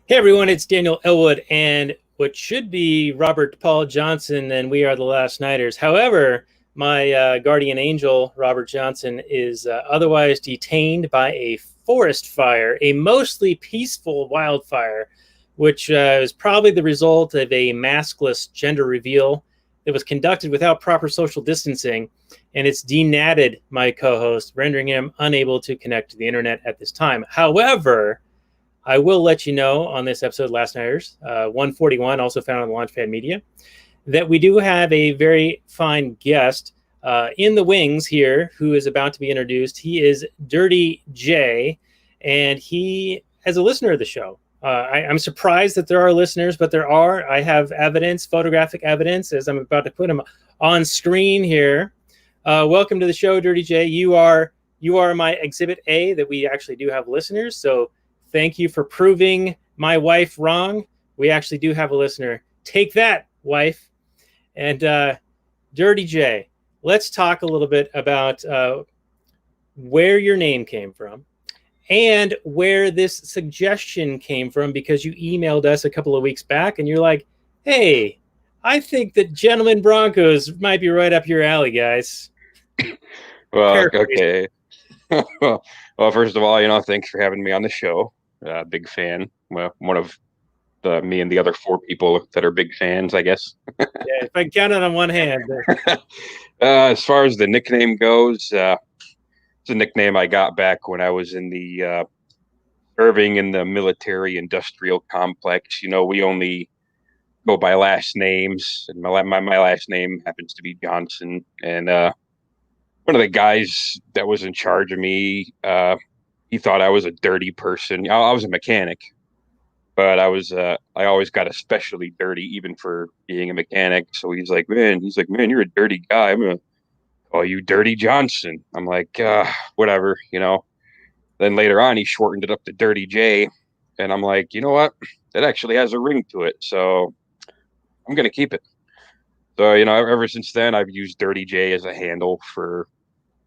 Hey everyone, it's Daniel Elwood and what should be Robert Paul Johnson, and we are the Last Nighters. However, my guardian angel, Robert Johnson, is otherwise detained by a forest fire, a mostly peaceful wildfire, which is probably the result of a maskless gender reveal that was conducted without proper social distancing. And it's de-nadded my co host, rendering him unable to connect to the internet at this time. However, I will let you know on this episode, Last Nighters, 141, also found on Launchpad Media, that we do have a very fine guest in the wings here who is about to be introduced. He is Dirty J, and he is a listener of the show. I'm surprised that there are listeners, but there are. I have evidence, photographic evidence, as I'm about to put him on screen here. Welcome to the show, Dirty J. You are my Exhibit A that we actually do have listeners, so thank you for proving my wife wrong. We actually do have a listener. Take that, wife. And Dirty J, let's talk a little bit about where your name came from and where this suggestion came from, because you emailed us a couple of weeks back and you're like, hey, I think that Gentlemen Broncos might be right up your alley, guys. Well, okay. Well, first of all, thanks for having me on the show. Big fan. Well, one of me and the other four people that are big fans, I guess. Yeah, if I count it on one hand. As far as the nickname goes, it's a nickname I got back when I was in the serving in the military industrial complex. We only go by last names, and my last name happens to be Johnson. And one of the guys that was in charge of me, he thought I was a dirty person. I was a mechanic, but I always got especially dirty, even for being a mechanic. So he's like, man, you're a dirty guy. I'm gonna call you Dirty Johnson. I'm like, whatever. Then later on, he shortened it up to Dirty J, and I'm like, you know what? That actually has a ring to it, so I'm gonna keep it. So ever since then, I've used Dirty J as a handle for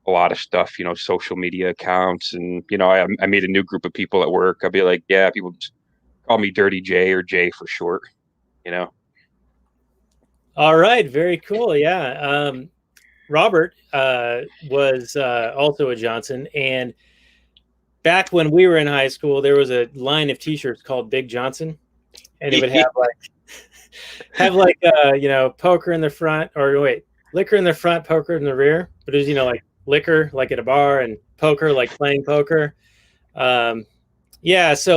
a lot of stuff, social media accounts. And, I meet a new group of people at work. I'll be like, yeah, people just call me Dirty J or J for short, All right. Very cool. Yeah. Robert was also a Johnson. And back when we were in high school, there was a line of t-shirts called Big Johnson. And it would have poker in the front, or wait, liquor in the front, poker in the rear. But it was, like liquor, like at a bar, and poker, like playing poker. So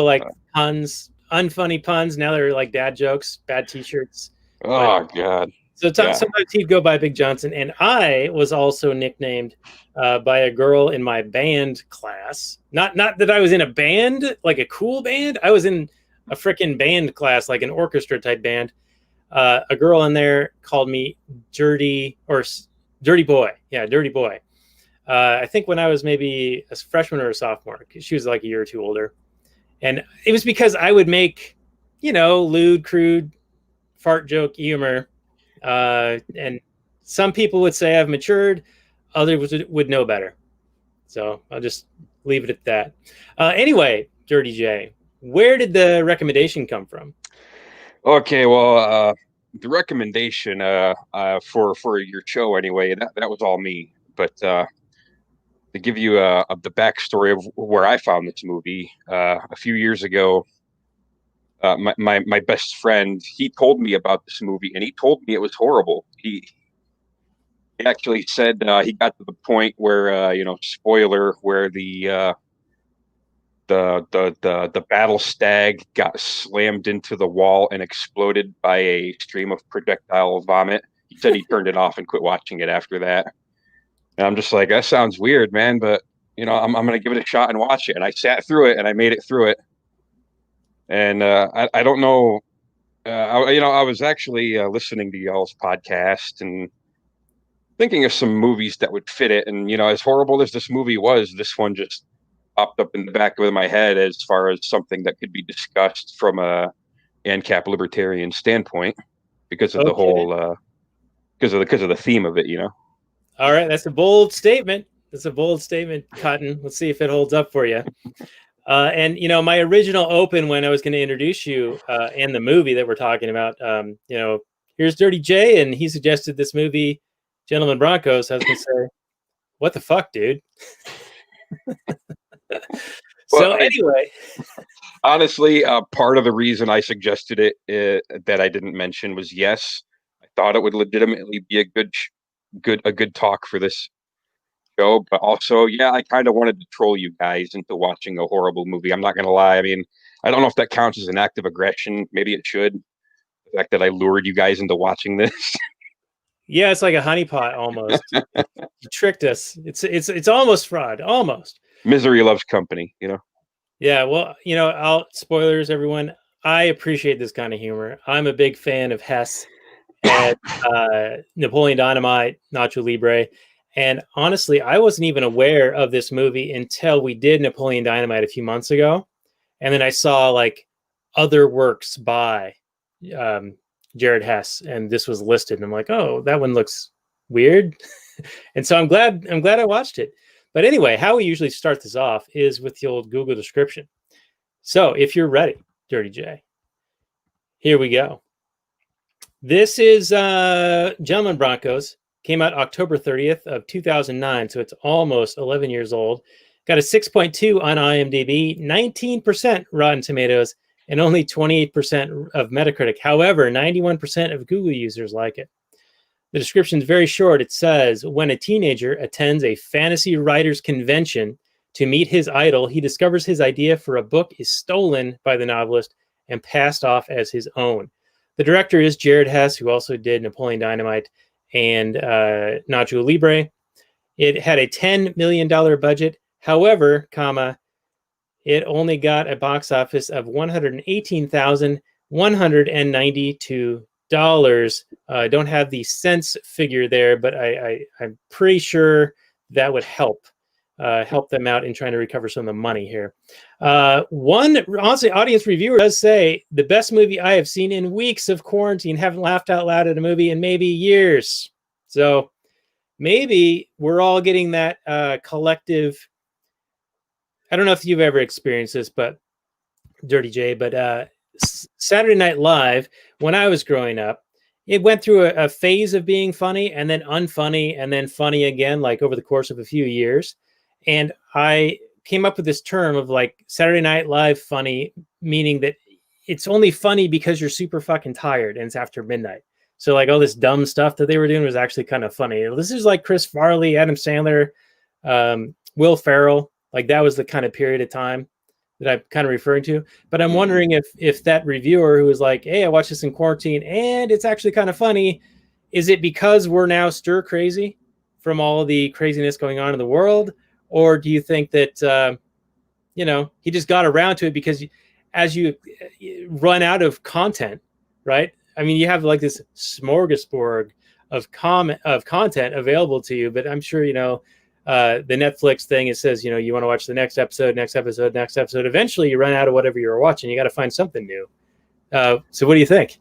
like puns, unfunny puns. Now they're like dad jokes, bad t-shirts. Oh, God. So sometimes he'd go by Big Johnson. And I was also nicknamed by a girl in my band class. Not that I was in a band, like a cool band. I was in a freaking band class, like an orchestra type band. A girl in there called me Dirty Boy. Yeah, Dirty Boy. I think when I was maybe a freshman or a sophomore, because she was like a year or two older. And it was because I would make, lewd, crude, fart joke humor. And some people would say I've matured. Others would know better. So I'll just leave it at that. Anyway, Dirty J, where did the recommendation come from? Okay, well, the recommendation for your show anyway, that was all me. But to give you the backstory of where I found this movie, a few years ago, my best friend, he told me about this movie, and he told me it was horrible. He actually said he got to the point where spoiler, where the battle stag got slammed into the wall and exploded by a stream of projectile vomit. He said he turned it off and quit watching it after that. And I'm just like, that sounds weird, man, but I'm gonna give it a shot and watch it. And I sat through it and I made it through it. And I don't know, I was actually listening to y'all's podcast and thinking of some movies that would fit it. And as horrible as this movie was, this one just popped up in the back of my head as far as something that could be discussed from a ANCAP libertarian standpoint because of the whole because of the theme of it. All right, that's a bold statement. Cotton. Let's see if it holds up for you. And my original open when I was going to introduce you and the movie that we're talking about, here's Dirty J, and he suggested this movie, Gentlemen Broncos. I was going to say, what the fuck, dude? So anyway, honestly, part of the reason I suggested it that I didn't mention was yes, I thought it would legitimately be a good talk for this show, but also, yeah, I kind of wanted to troll you guys into watching a horrible movie. I'm not gonna lie. I mean, I don't know if that counts as an act of aggression. Maybe it should. The fact that I lured you guys into watching this. yeah, it's like a honeypot almost. You tricked us. It's almost fraud, almost. Misery loves company, Yeah, well, I'll spoilers, everyone. I appreciate this kind of humor. I'm a big fan of Hess and Napoleon Dynamite, Nacho Libre. And honestly, I wasn't even aware of this movie until we did Napoleon Dynamite a few months ago. And then I saw like other works by Jared Hess, and this was listed. And I'm like, oh, that one looks weird. And so I'm glad I watched it. But anyway, how we usually start this off is with the old Google description. So if you're ready, Dirty J, here we go. This is Gentlemen Broncos. Came out October 30th of 2009, so it's almost 11 years old. Got a 6.2 on IMDb, 19% Rotten Tomatoes, and only 28% of Metacritic. However, 91% of Google users like it. The description is very short. It says, when a teenager attends a fantasy writers convention to meet his idol, he discovers his idea for a book is stolen by the novelist and passed off as his own. The director is Jared Hess, who also did Napoleon Dynamite and Nacho Libre. It had a $10 million budget. However, it only got a box office of $118,192. I don't have the cents figure there, but I'm pretty sure that would help them out in trying to recover some of the money here. One honestly audience reviewer does say the best movie I have seen in weeks of quarantine. Haven't laughed out loud at a movie in maybe years. So maybe we're all getting that collective. I don't know if you've ever experienced this, but Dirty J, but Saturday Night Live, when I was growing up, it went through a phase of being funny and then unfunny and then funny again, like over the course of a few years. And I came up with this term of like Saturday Night Live funny, meaning that it's only funny because you're super fucking tired and it's after midnight. So like all this dumb stuff that they were doing was actually kind of funny. This is like Chris Farley, Adam Sandler, Will Ferrell. Like that was the kind of period of time that I'm kind of referring to. But I'm wondering if that reviewer who was like, hey, I watched this in quarantine and it's actually kind of funny, is it because we're now stir crazy from all the craziness going on in the world? Or do you think that, he just got around to it because as you run out of content, right? I mean, you have like this smorgasbord of content available to you, but I'm sure, the Netflix thing, it says, you want to watch the next episode. Eventually you run out of whatever you're watching. You got to find something new. So what do you think?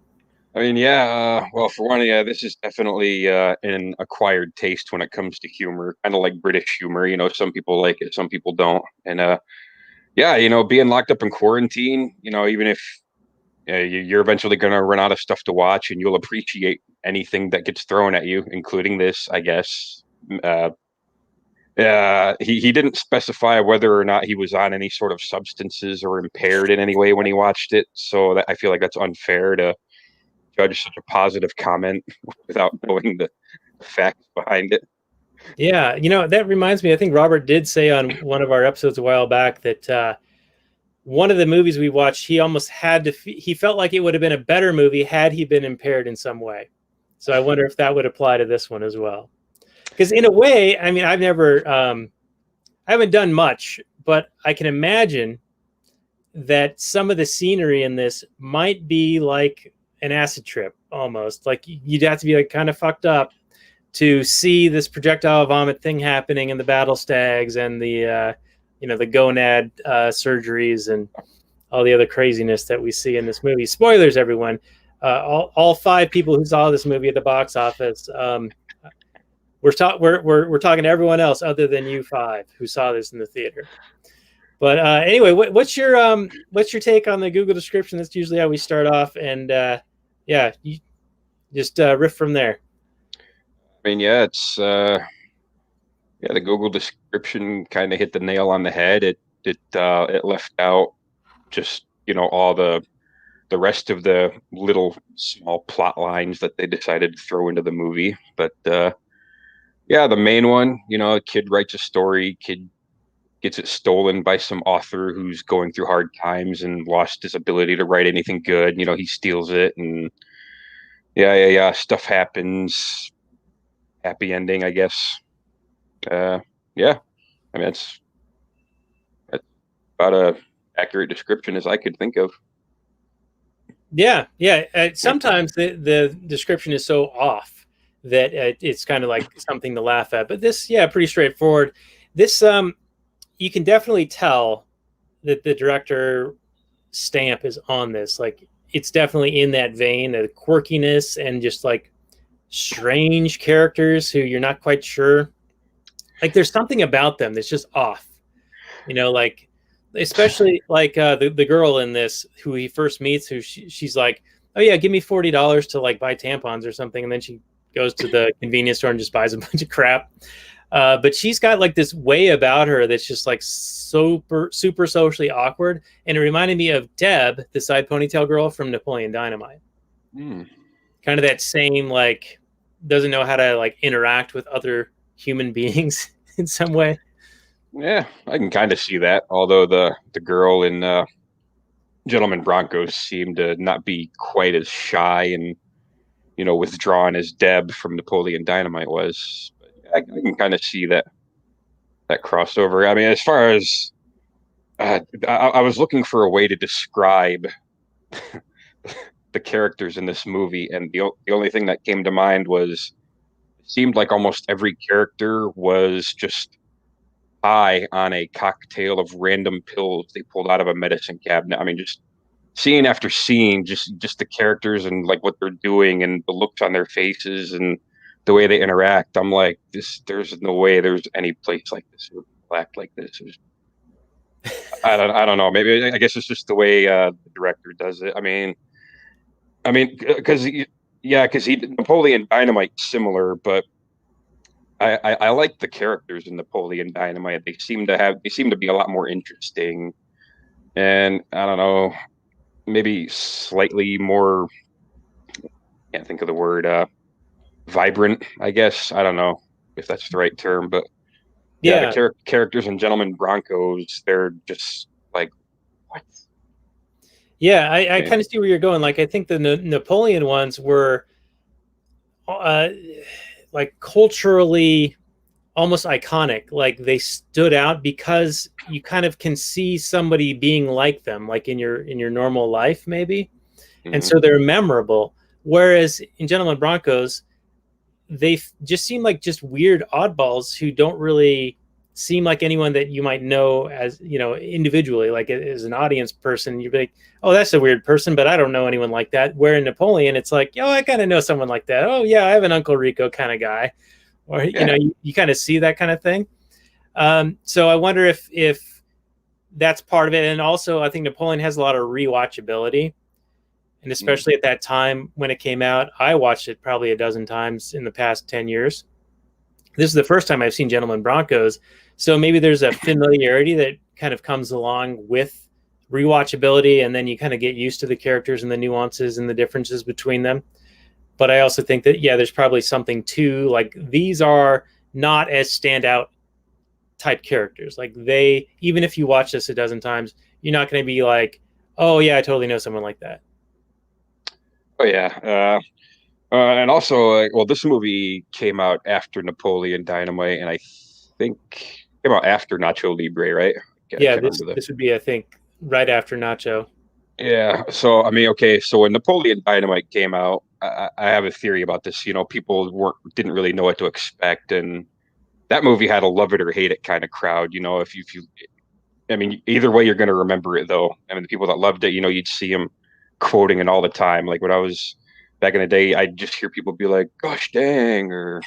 I mean, yeah, well, for one, yeah, this is definitely an acquired taste when it comes to humor, kind of like British humor. Some people like it, some people don't. And yeah, being locked up in quarantine, even if you're eventually going to run out of stuff to watch and you'll appreciate anything that gets thrown at you, including this, I guess. He didn't specify whether or not he was on any sort of substances or impaired in any way when he watched it. So I feel like that's unfair to judge such a positive comment without knowing the facts behind it. Yeah, that reminds me, I think Robert did say on one of our episodes a while back that one of the movies we watched, he almost he felt like it would have been a better movie had he been impaired in some way. So I wonder if that would apply to this one as well. Because in a way, I mean, I haven't done much, but I can imagine that some of the scenery in this might be like an acid trip almost. Like you'd have to be like kind of fucked up to see this projectile vomit thing happening in the battle stags and the gonad surgeries and all the other craziness that we see in this movie. Spoilers, everyone. All 5 people who saw this movie at the box office. We're talking to everyone else other than you 5 who saw this in the theater. But anyway, what's your take on the Google description? That's usually how we start off, and yeah, you just riff from there. I mean, yeah, it's yeah, the Google description kind of hit the nail on the head. It left out just, all the rest of the little small plot lines that they decided to throw into the movie. But yeah, the main one, a kid writes a story, kid gets it stolen by some author who's going through hard times and lost his ability to write anything good. He steals it, and yeah, stuff happens. Happy ending, I guess. Uh, yeah, I mean, that's about a accurate description as I could think of. Yeah, yeah. Sometimes the description is so off that it's kind of like something to laugh at. But this, yeah, pretty straightforward. This, you can definitely tell that the director stamp is on this. Like, it's definitely in that vein, the quirkiness and just like strange characters who you're not quite sure. Like, there's something about them that's just off. Like, especially like the girl in this who he first meets, who she's like, oh yeah, give me $40 to like buy tampons or something, and then she goes to the convenience store and just buys a bunch of crap. But she's got like this way about her that's just like super socially awkward, and it reminded me of Deb, the side ponytail girl from Napoleon Dynamite. Hmm. Kind of that same, like, doesn't know how to like interact with other human beings in some way. Yeah, I can kind of see that. Although the girl in Gentlemen Broncos seemed to not be quite as shy and withdrawn as Deb from Napoleon Dynamite was. But I can kind of see that crossover. I mean, as far as I was looking for a way to describe the characters in this movie, and the only thing that came to mind was it seemed like almost every character was just high on a cocktail of random pills they pulled out of a medicine cabinet. I mean, just scene after scene, just the characters and like what they're doing and the looks on their faces and the way they interact. I'm like, there's no way there's any place like this where people act like this. I don't know. Maybe I guess it's just the way the director does it. Because he Napoleon Dynamite similar, but I like the characters in Napoleon Dynamite. They seem to be a lot more interesting, and I don't know, maybe slightly more. Can't think of the word. Vibrant, I guess. I don't know if that's the right term, but yeah, the Yeah, characters in Gentlemen Broncos, they're just like what? yeah. I Man. kind of see where you're going. Like, I think the Napoleon ones were uh, like culturally almost iconic. Like, they stood out because you kind of can see somebody being like them, like in your normal life, maybe, and Mhm. so they're memorable. Whereas in Gentlemen Broncos, they just seem like just weird oddballs who don't really seem like anyone that you might know as individually, like as an audience person. You'd be like, oh, that's a weird person, but I don't know anyone like that. Where in Napoleon, it's like, yo, I kind of know someone like that. Oh yeah, I have an Uncle Rico kind of guy. Or Yeah. you kind of see that kind of thing. So I wonder if that's part of it. And also, I think Napoleon has a lot of rewatchability, and Mm. especially at that time when it came out, I watched it probably a dozen times in the past 10 years. This is the first time I've seen Gentlemen Broncos, so maybe there's a familiarity that kind of comes along with rewatchability, and then you kind of get used to the characters and the nuances and the differences between them. But I also think that, yeah, there's probably something to, like, these are not as standout type characters. Like, they, even if you watch this a dozen times, you're not going to be like, oh yeah, I totally know someone like that. Oh yeah. And also, well, this movie came out after Napoleon Dynamite, and I think came out after Nacho Libre, right? I Yeah, can't this remember. this would be, I think, right after Nacho. Yeah. So I mean, okay. So when Napoleon Dynamite came out, I have a theory about this. People didn't really know what to expect, and that movie had a love it or hate it kind of crowd. If you, I mean, either way, you're going to remember it though. I mean, the people that loved it, you'd see them quoting it all the time. Like when I was back in the day, I'd just hear people be like, "Gosh dang," or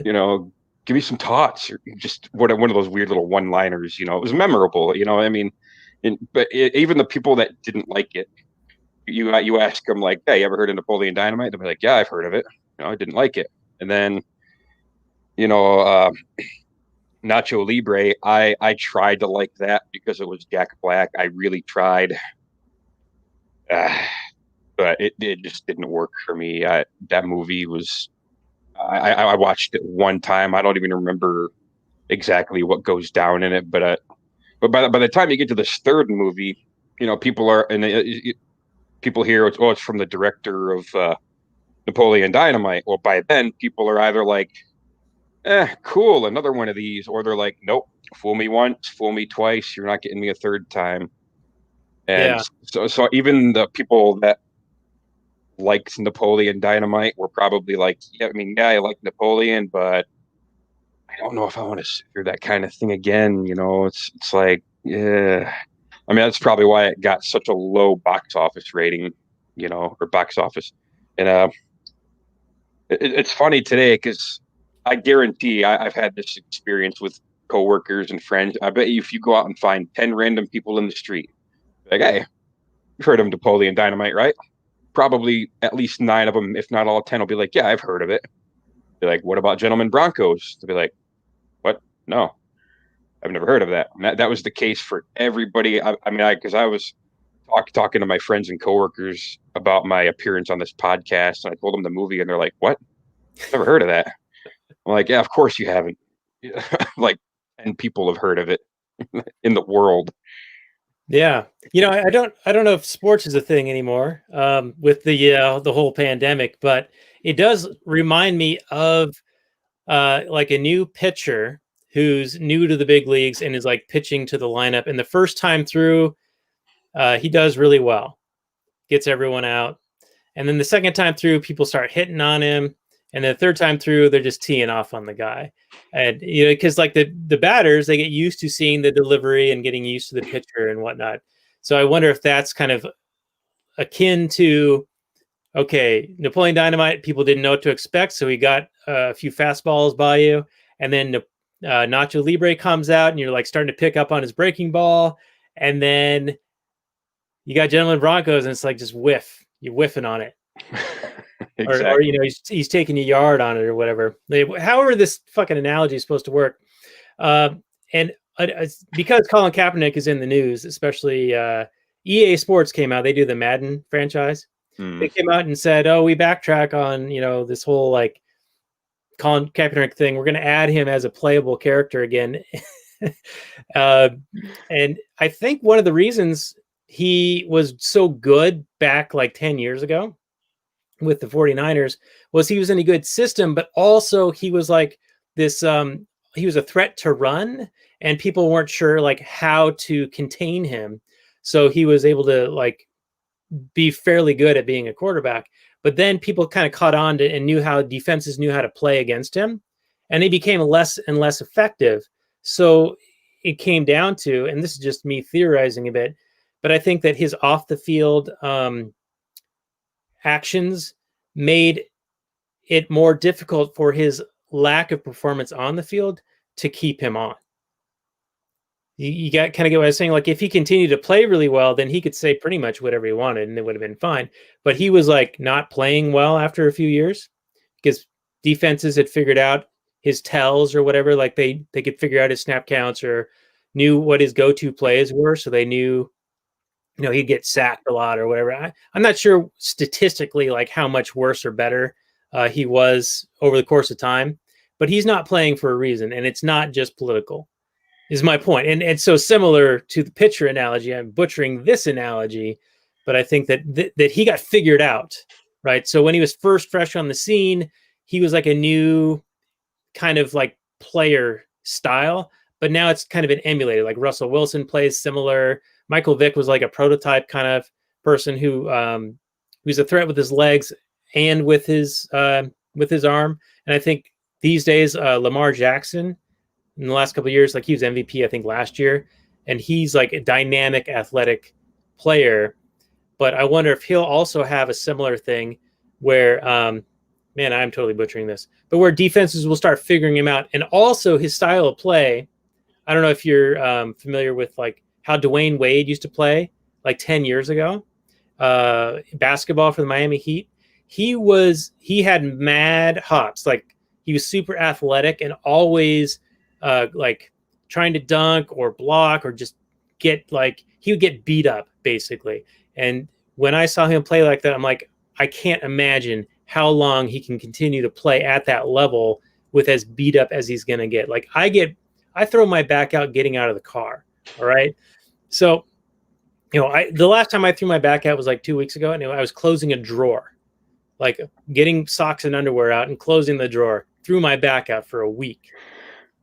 you know, give me some thoughts, or just one of those weird little one-liners. It was memorable. I mean, but even the people that didn't like it, you ask them like, "Hey, you ever heard of Napoleon Dynamite?" They'll be like, "Yeah, I've heard of it. I didn't like it." And then you know, uh, Nacho Libre, I tried to like that because it was Jack Black. I really tried, uh, but it just didn't work for me. That movie was. I watched it one time. I don't even remember exactly what goes down in it, but by the time you get to this third movie, people are and people hear it's from the director of Napoleon Dynamite. Well, by then people are either like, cool, another one of these, or they're like, nope, fool me once, fool me twice, you're not getting me a third time. And Yeah. so even the people that liked Napoleon Dynamite were probably like, yeah, I mean, yeah, I like Napoleon, but I don't know if I want to sit through that kind of thing again. It's like, yeah. I mean, that's probably why it got such a low box office rating, or box office. And it's funny today because I guarantee I've had this experience with coworkers and friends. I bet you if you go out and find 10 random people in the street, like, hey, you've heard of Napoleon Dynamite, right? Probably at least 9 of them, if not all 10, will be like, yeah, I've heard of it. Be like, what about Gentlemen Broncos? They'll be like, what? No, I've never heard of that. And that was the case for everybody. I mean, because I was talking to my friends and coworkers about my appearance on this podcast, and I told them the movie, and they're like, what? Never heard of that. I'm like, yeah, of course you haven't. Like, 10 people have heard of it in the world. Yeah. I don't know if sports is a thing anymore with the whole pandemic, but it does remind me of like a new pitcher who's new to the big leagues and is like pitching to the lineup. And the first time through, he does really well, gets everyone out. And then the second time through, people start hitting on him. And the third time through, they're just teeing off on the guy. And, because like the batters, they get used to seeing the delivery and getting used to the pitcher and whatnot. So I wonder if that's kind of akin to, okay, Napoleon Dynamite, people didn't know what to expect. So he got a few fastballs by you. And then Nacho Libre comes out and you're like starting to pick up on his breaking ball. And then you got Gentlemen Broncos and it's like just whiff. You're whiffing on it. Exactly. Or he's taking a yard on it or whatever. However, this fucking analogy is supposed to work. And because Colin Kaepernick is in the news, especially EA Sports came out. They do the Madden franchise. They came out and said, "Oh, we backtrack on this whole like Colin Kaepernick thing. We're going to add him as a playable character again." And I think one of the reasons he was so good back like 10 years ago with the 49ers was he was in a good system, but also he was like this, he was a threat to run and people weren't sure like how to contain him. So he was able to like be fairly good at being a quarterback, but then people kind of caught on to and knew how defenses knew how to play against him and he became less and less effective. So it came down to, and this is just me theorizing a bit, but I think that his off the field, actions made it more difficult for his lack of performance on the field to keep him on. You got kind of get what I was saying. Like if he continued to play really well, then he could say pretty much whatever he wanted and it would have been fine. But he was like not playing well after a few years because defenses had figured out his tells or whatever. Like they could figure out his snap counts or knew what his go-to plays were. So they knew he'd get sacked a lot or whatever. I'm not sure statistically like how much worse or better he was over the course of time, but he's not playing for a reason, and it's not just political, is my point. And so similar to the pitcher analogy, I'm butchering this analogy, but I think that he got figured out, right? So when he was first fresh on the scene, he was like a new kind of like player style, but now it's kind of been emulated. Like Russell Wilson plays similar. Michael Vick was like a prototype kind of person who's a threat with his legs and with his arm. And I think these days, Lamar Jackson in the last couple of years, like he was MVP, I think last year, and he's like a dynamic athletic player. But I wonder if he'll also have a similar thing where man, I'm totally butchering this, but where defenses will start figuring him out, and also his style of play. I don't know if you're familiar with like how Dwayne Wade used to play like 10 years ago, basketball for the Miami Heat. He had mad hops. Like he was super athletic and always like trying to dunk or block or just get like he would get beat up basically. And when I saw him play like that, I'm like, I can't imagine how long he can continue to play at that level with as beat up as he's going to get. Like I throw my back out getting out of the car. All right. So, the last time I threw my back out was like 2 weeks ago, and I was closing a drawer, like getting socks and underwear out and closing the drawer, threw my back out for a week.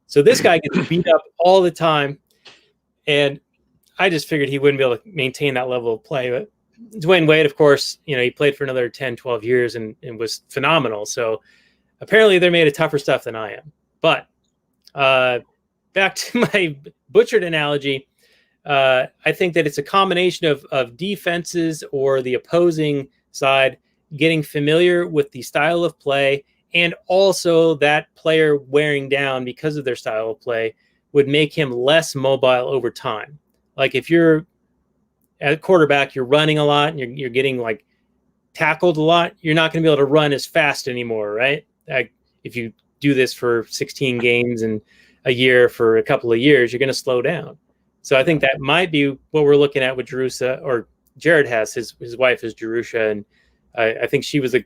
So this guy gets beat up all the time. And I just figured he wouldn't be able to maintain that level of play. But Dwayne Wade, of course, he played for another 10, 12 years and was phenomenal. So apparently they're made of tougher stuff than I am. But back to my butchered analogy, I think that it's a combination of defenses or the opposing side getting familiar with the style of play, and also that player wearing down because of their style of play would make him less mobile over time. Like if you're at quarterback, you're running a lot and you're getting like tackled a lot, you're not going to be able to run as fast anymore, right? If you do this for 16 games and a year for a couple of years, you're going to slow down. So I think that might be what we're looking at with Jerusha, or Jared has his wife is Jerusha, and I think she was a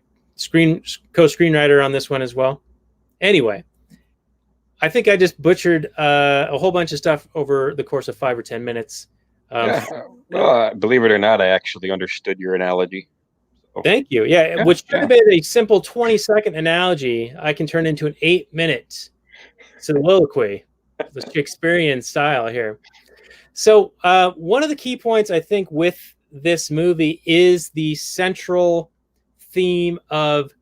co-screenwriter on this one as well. Anyway, I think I just butchered a whole bunch of stuff over the course of 5 or 10 minutes. Believe it or not, I actually understood your analogy. So. Thank you. Yeah, which should have been a simple 20-second analogy, I can turn into an 8-minute soliloquy, the Shakespearean style here. So one of the key points I think with this movie is the central theme of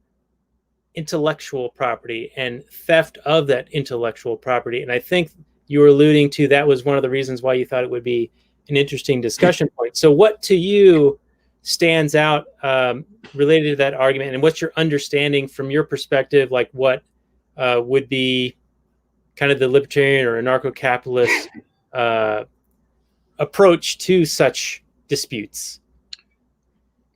intellectual property and theft of that intellectual property. And I think you were alluding to that was one of the reasons why you thought it would be an interesting discussion point. So what to you stands out related to that argument, and what's your understanding from your perspective, like what would be kind of the libertarian or anarcho-capitalist approach to such disputes?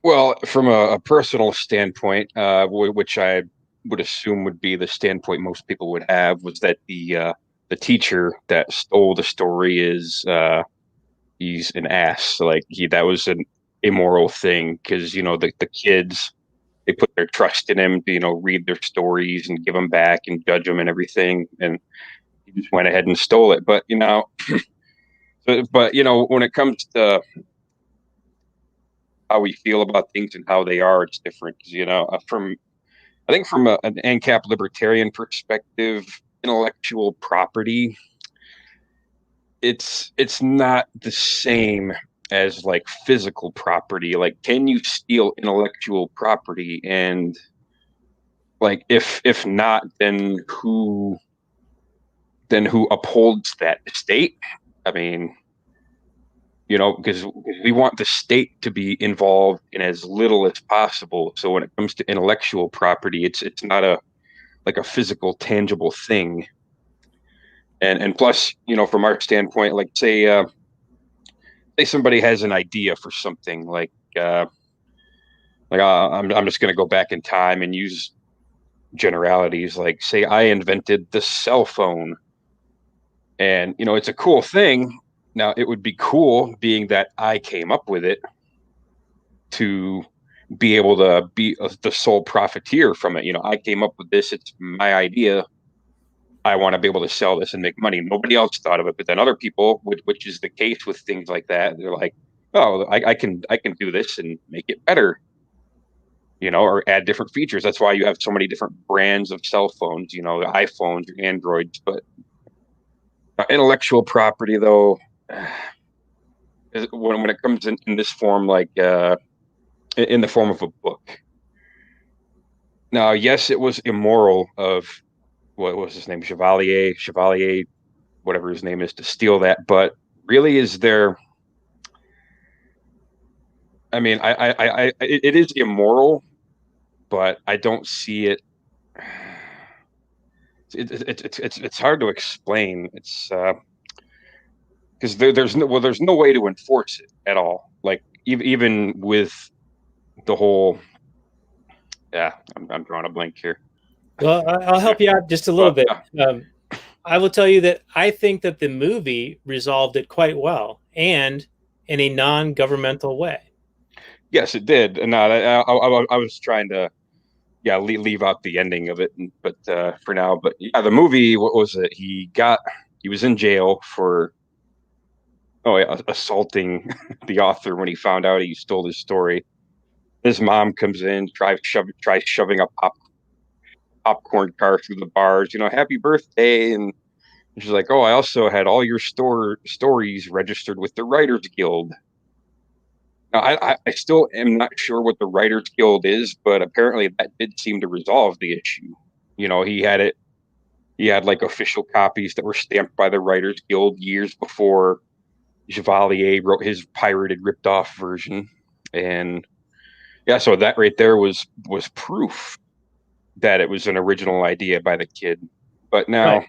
Well, from a personal standpoint, which I would assume would be the standpoint most people would have, was that the teacher that stole the story is he's an ass. Like that was an immoral thing, because the kids, they put their trust in him to read their stories and give them back and judge them and everything, and he just went ahead and stole it. But when it comes to how we feel about things and how they are, it's different. I think from an ANCAP libertarian perspective, intellectual property, it's not the same as like physical property. Like, can you steal intellectual property? And like, if not, then who upholds that state? I mean, because we want the state to be involved in as little as possible. So when it comes to intellectual property, it's not a physical, tangible thing. And plus, from our standpoint, like say somebody has an idea for something, I'm just going to go back in time and use generalities. Like, say I invented the cell phone, and it's a cool thing. Now, it would be cool, being that I came up with it, to be able to be the sole profiteer from it. I came up with this. It's my idea. I want to be able to sell this and make money. Nobody else thought of it. But then other people, which is the case with things like that, they're like, oh, I can do this and make it better, or add different features. That's why you have so many different brands of cell phones, the iPhones, your Androids. But intellectual property, though, when it comes in this form, like in the form of a book. Now, yes, it was immoral of, what was his name, Chevalier, whatever his name is, to steal that. But really, is there? I mean, it is immoral, but I don't see it it's hard to explain. It's because there's no way to enforce it at all. Like even with the whole, yeah, I'm drawing a blank here. Well, I'll help you out just a little But bit. Um, I will tell you that I think that the movie resolved it quite well and in a non-governmental way. yes, it did. And I was trying to, yeah, leave out the ending of it, but for now. But yeah, the movie, what was it? He was in jail for, oh yeah, assaulting the author when he found out he stole his story. His mom comes in, tries shoving a popcorn car through the bars. Happy birthday, and she's like, "Oh, I also had all your stories registered with the Writers Guild." Now, I still am not sure what the Writers Guild is, but apparently that did seem to resolve the issue. He had it. He had like official copies that were stamped by the Writers Guild years before Chevalier wrote his pirated, ripped off version, and yeah, so that right there was proof that it was an original idea by the kid. But Right. now,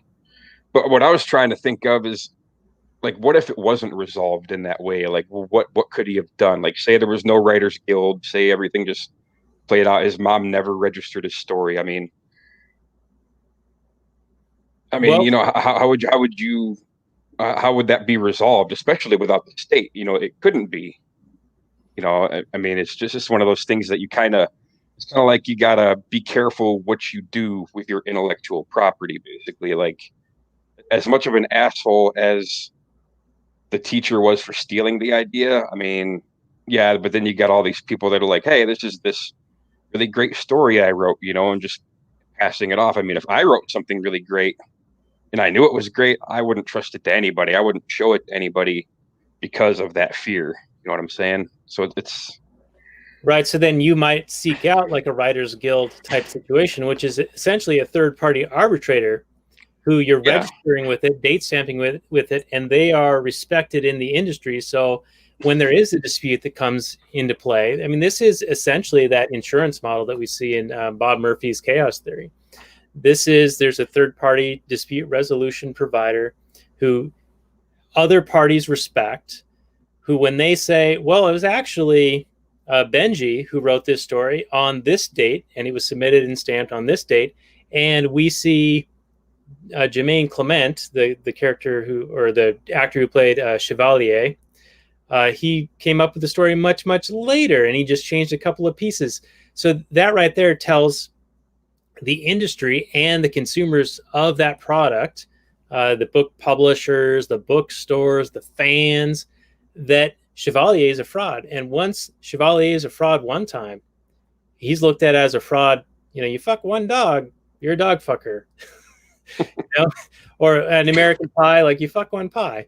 but what I was trying to think of is like, what if it wasn't resolved in that way? Like, well, what could he have done? Like, say there was no Writers Guild, say everything just played out. His mom never registered his story. I mean, Well, how would that be resolved, especially without the state? It couldn't be. I mean, it's just one of those things that it's kind of like you gotta be careful what you do with your intellectual property, basically. Like, as much of an asshole as the teacher was for stealing the idea, I mean, yeah, but then you got all these people that are like, hey, this is this really great story I wrote, and just passing it off. I mean, if I wrote something really great and I knew it was great, I wouldn't trust it to anybody. I wouldn't show it to anybody because of that fear. You know what I'm saying? So it's right. So then you might seek out like a writers guild type situation, which is essentially a third party arbitrator who you're yeah, registering with it, date stamping with it, and they are respected in the industry. So when there is a dispute that comes into play, I mean, this is essentially that insurance model that we see in Bob Murphy's chaos theory. There's a third party dispute resolution provider who other parties respect, who, when they say, well, it was actually Benji who wrote this story on this date, and it was submitted and stamped on this date, and we see Jermaine Clement, the character or the actor who played Chevalier, he came up with the story much later, and he just changed a couple of pieces. So that right there tells the industry and the consumers of that product, the book publishers, the bookstores, the fans, that Chevalier is a fraud. And once Chevalier is a fraud one time, he's looked at as a fraud. You fuck one dog, you're a dog fucker. Or an American Pie, like you fuck one pie,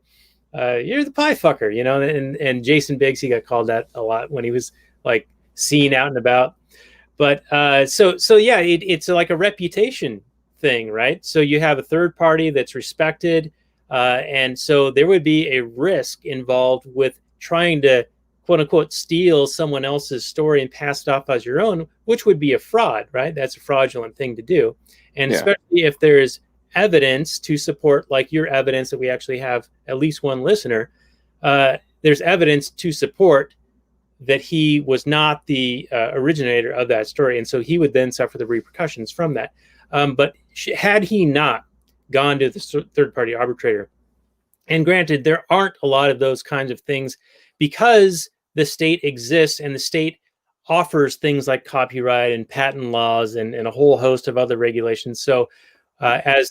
you're the pie fucker. And Jason Biggs, he got called that a lot when he was like seen out and about. But so yeah, it's like a reputation thing, right? So you have a third party that's respected, and so there would be a risk involved with trying to quote unquote steal someone else's story and pass it off as your own, which would be a fraud, right? That's a fraudulent thing to do. And yeah, especially if there's evidence to support, like your evidence that we actually have at least one listener, there's evidence to support that he was not the originator of that story, and so he would then suffer the repercussions from that. But had he not gone to the third-party arbitrator, and granted, there aren't a lot of those kinds of things because the state exists and the state offers things like copyright and patent laws and a whole host of other regulations. So as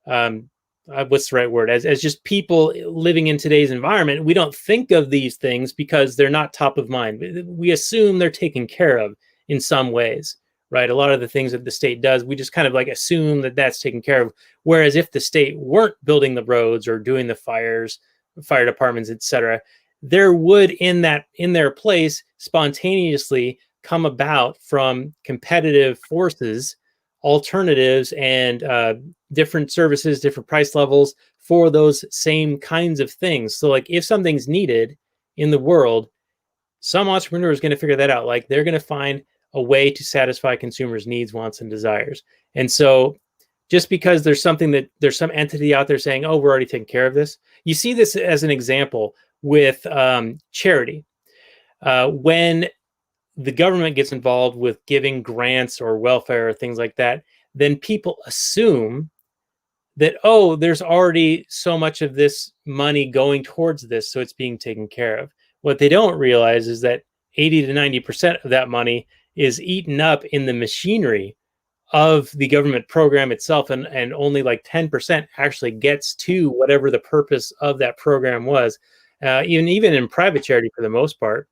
what's the right word, as just people living in today's environment, we don't think of these things because they're not top of mind. We assume they're taken care of in some ways, right? A lot of the things that the state does, we just kind of like assume that that's taken care of. Whereas if the state weren't building the roads or doing the fire departments, etc., there would in their place spontaneously come about from competitive forces alternatives and different services, different price levels for those same kinds of things. So like if something's needed in the world, some entrepreneur is going to figure that out. Like they're going to find a way to satisfy consumers' needs, wants, and desires. And so just because there's some entity out there saying, oh, we're already taking care of this. You see this as an example with charity. When the government gets involved with giving grants or welfare or things like that, then people assume that, oh, there's already so much of this money going towards this, so it's being taken care of. What they don't realize is that 80 to 90% of that money is eaten up in the machinery of the government program itself, and only like 10% actually gets to whatever the purpose of that program was. Even in private charity, for the most part,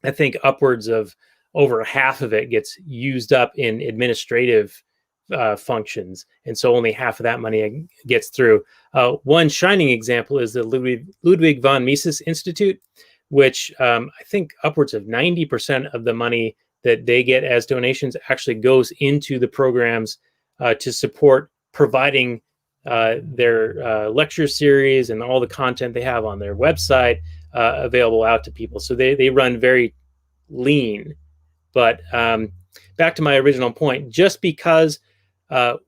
I think upwards of over half of it gets used up in administrative functions, and so only half of that money gets through. One shining example is the Ludwig von Mises Institute, which I think upwards of 90% of the money that they get as donations actually goes into the programs to support providing their lecture series and all the content they have on their website available out to people. So they run very lean. But back to my original point, just because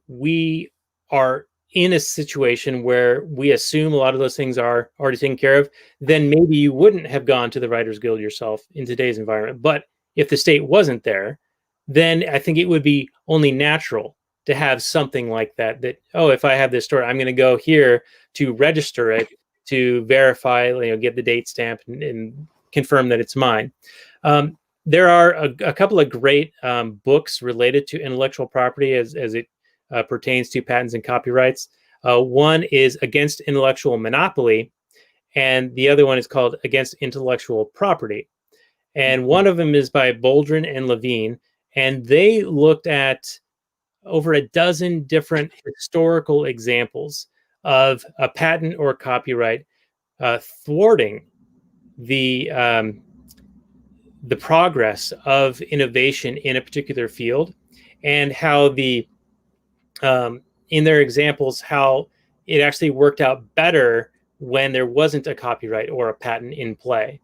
we are in a situation where we assume a lot of those things are already taken care of, then maybe you wouldn't have gone to the Writers Guild yourself in today's environment. But if the state wasn't there, then I think it would be only natural to have something like that, oh, if I have this story, I'm going to go here to register it, to verify, get the date stamp and confirm that it's mine. There are a couple of great books related to intellectual property as it pertains to patents and copyrights. One is Against Intellectual Monopoly, and the other one is called Against Intellectual Property. And one of them is by Boldrin and Levine, and they looked at over a dozen different historical examples of a patent or copyright thwarting the progress of innovation in a particular field, and how in their examples, how it actually worked out better when there wasn't a copyright or a patent in play.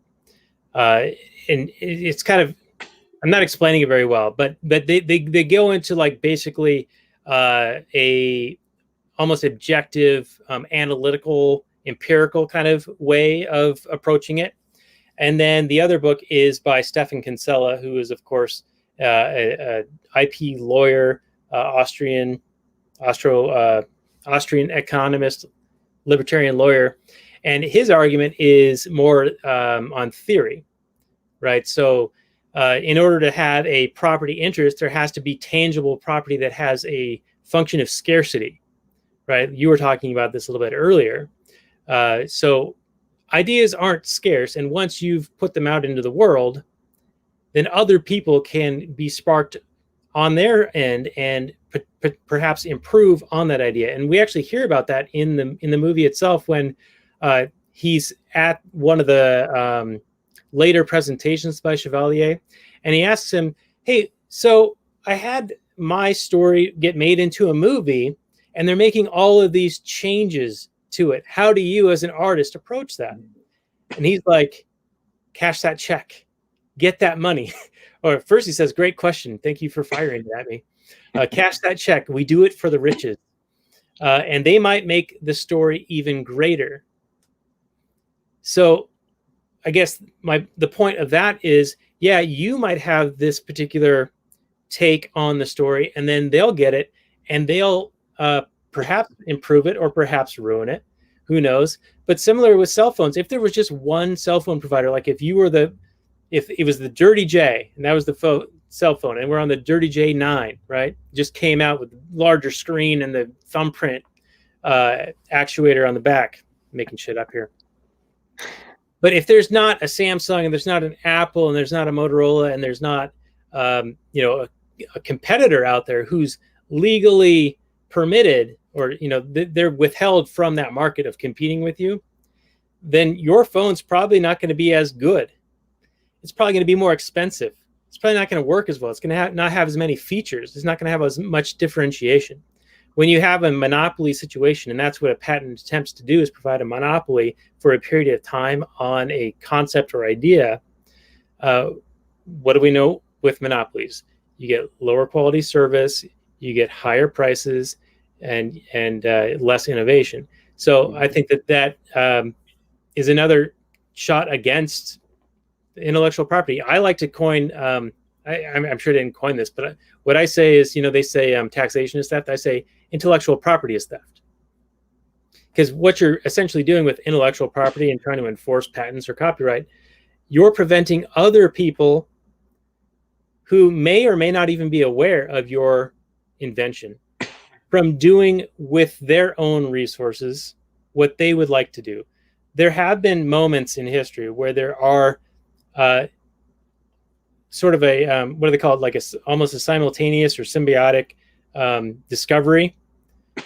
And it's kind of, I'm not explaining it very well, but they go into like basically a almost objective, analytical, empirical kind of way of approaching it. And then the other book is by Stefan Kinsella, who is, of course, a IP lawyer, Austrian economist, libertarian lawyer. And his argument is more on theory, right? So in order to have a property interest, there has to be tangible property that has a function of scarcity, right? You were talking about this a little bit earlier. So ideas aren't scarce, and once you've put them out into the world, then other people can be sparked on their end and perhaps improve on that idea. And we actually hear about that in the movie itself when he's at one of the later presentations by Chevalier, and he asks him, hey, so I had my story get made into a movie, and they're making all of these changes to it. How do you as an artist approach that? And he's like, cash that check, get that money. Or first he says, great question, thank you for firing at me. Cash that check, we do it for the riches. And they might make the story even greater. So I guess the point of that is, yeah, you might have this particular take on the story, and then they'll get it, and they'll perhaps improve it or perhaps ruin it. Who knows? But similar with cell phones, if there was just one cell phone provider, like if it was the Dirty J, and that was the cell phone, and we're on the Dirty J9, right? Just came out with larger screen and the thumbprint actuator on the back. Making shit up here. But if there's not a Samsung, and there's not an Apple, and there's not a Motorola, and there's not a competitor out there who's legally permitted, or they're withheld from that market of competing with you, then your phone's probably not going to be as good. It's probably going to be more expensive. It's probably not going to work as well. It's going to not have as many features. It's not going to have as much differentiation. When you have a monopoly situation, and that's what a patent attempts to do, is provide a monopoly for a period of time on a concept or idea, what do we know with monopolies. You get lower quality service, you get higher prices, and less innovation. So I think that is another shot against intellectual property. I like to coin. I'm sure I didn't coin this, but what I say is, they say taxation is theft. I say intellectual property is theft, because what you're essentially doing with intellectual property and trying to enforce patents or copyright, you're preventing other people who may or may not even be aware of your invention from doing with their own resources what they would like to do. There have been moments in history where there are sort of a what do they call it, like almost a simultaneous or symbiotic discovery.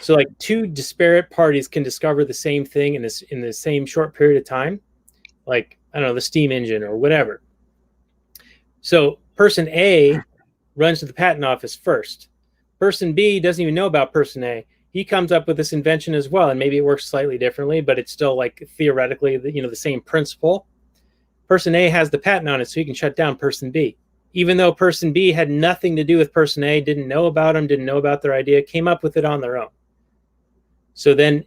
So like two disparate parties can discover the same thing in the same short period of time, like, I don't know, the steam engine or whatever. So person A runs to the patent office first. Person B doesn't even know about person A. He comes up with this invention as well, and maybe it works slightly differently, but it's still like theoretically the same principle. Person A has the patent on it, so he can shut down person B, even though person B had nothing to do with person A, didn't know about them, didn't know about their idea, came up with it on their own. So then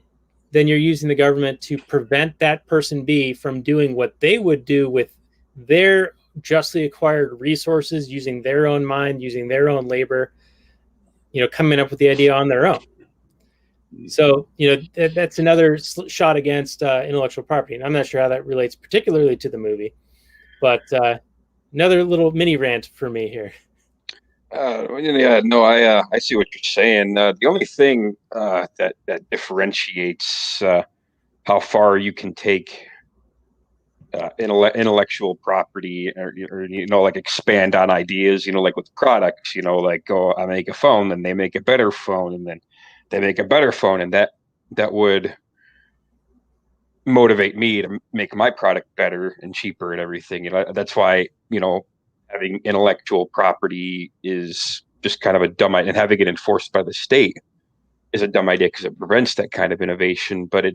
you're using the government to prevent that person B from doing what they would do with their justly acquired resources, using their own mind, using their own labor, coming up with the idea on their own. So, that's another shot against intellectual property. And I'm not sure how that relates particularly to the movie, but another little mini rant for me here. Yeah, no, I see what you're saying. The only thing that differentiates how far you can take intellectual property, or like expand on ideas, like with products, like, I make a phone, then they make a better phone, and then they make a better phone, and that would motivate me to make my product better and cheaper and everything. That's why having intellectual property is just kind of a dumb idea, and having it enforced by the state is a dumb idea because it prevents that kind of innovation. But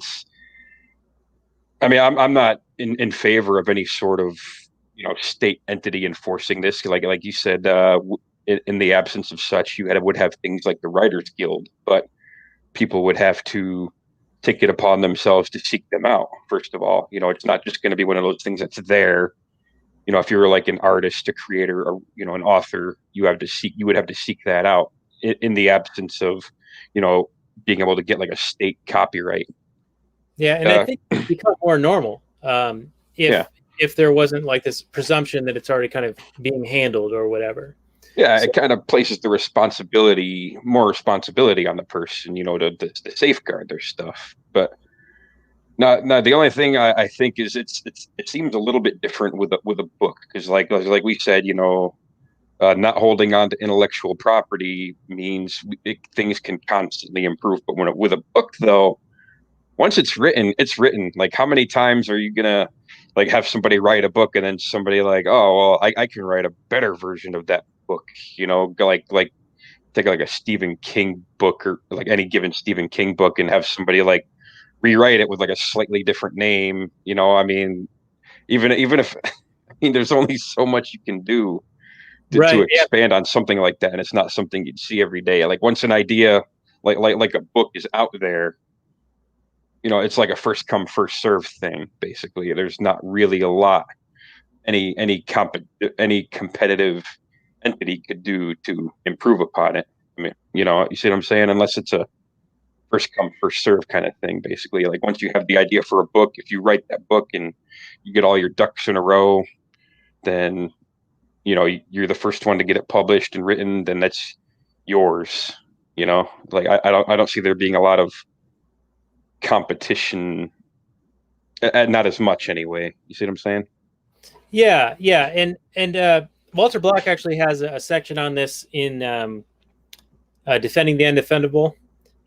I'm not in favor of any sort of state entity enforcing this. Like you said, in the absence of such, you would have things like the Writers Guild, but people would have to take it upon themselves to seek them out. First of all, it's not just going to be one of those things that's there. If you're like an artist, a creator, or an author, you would have to seek that out in the absence of being able to get like a state copyright. Yeah, and I think it's become more normal if there wasn't like this presumption that it's already kind of being handled or whatever. Yeah, so it kind of places more responsibility on the person, to safeguard their stuff. But no, the only thing I think is it seems a little bit different with a book, because like we said, not holding on to intellectual property means things can constantly improve. But with a book, though, once it's written, it's written. Like, how many times are you gonna like have somebody write a book and then somebody like, oh well, I can write a better version of that book, like take like a Stephen King book, or like any given Stephen King book, and have somebody like rewrite it with like a slightly different name. Even if there's only so much you can do to expand on something like that, and it's not something you'd see every day. Like, once an idea like a book is out there, it's like a first come first serve thing. Basically, there's not really a lot any competitive entity could do to improve upon it. You see what I'm saying? Unless it's a first come first serve kind of thing. Basically, like, once you have the idea for a book, if you write that book and you get all your ducks in a row, then you're the first one to get it published and written, then that's yours. Like, I don't see there being a lot of competition, not as much anyway. You see what I'm saying? Yeah, and Walter Block actually has a section on this in Defending the Undefendable.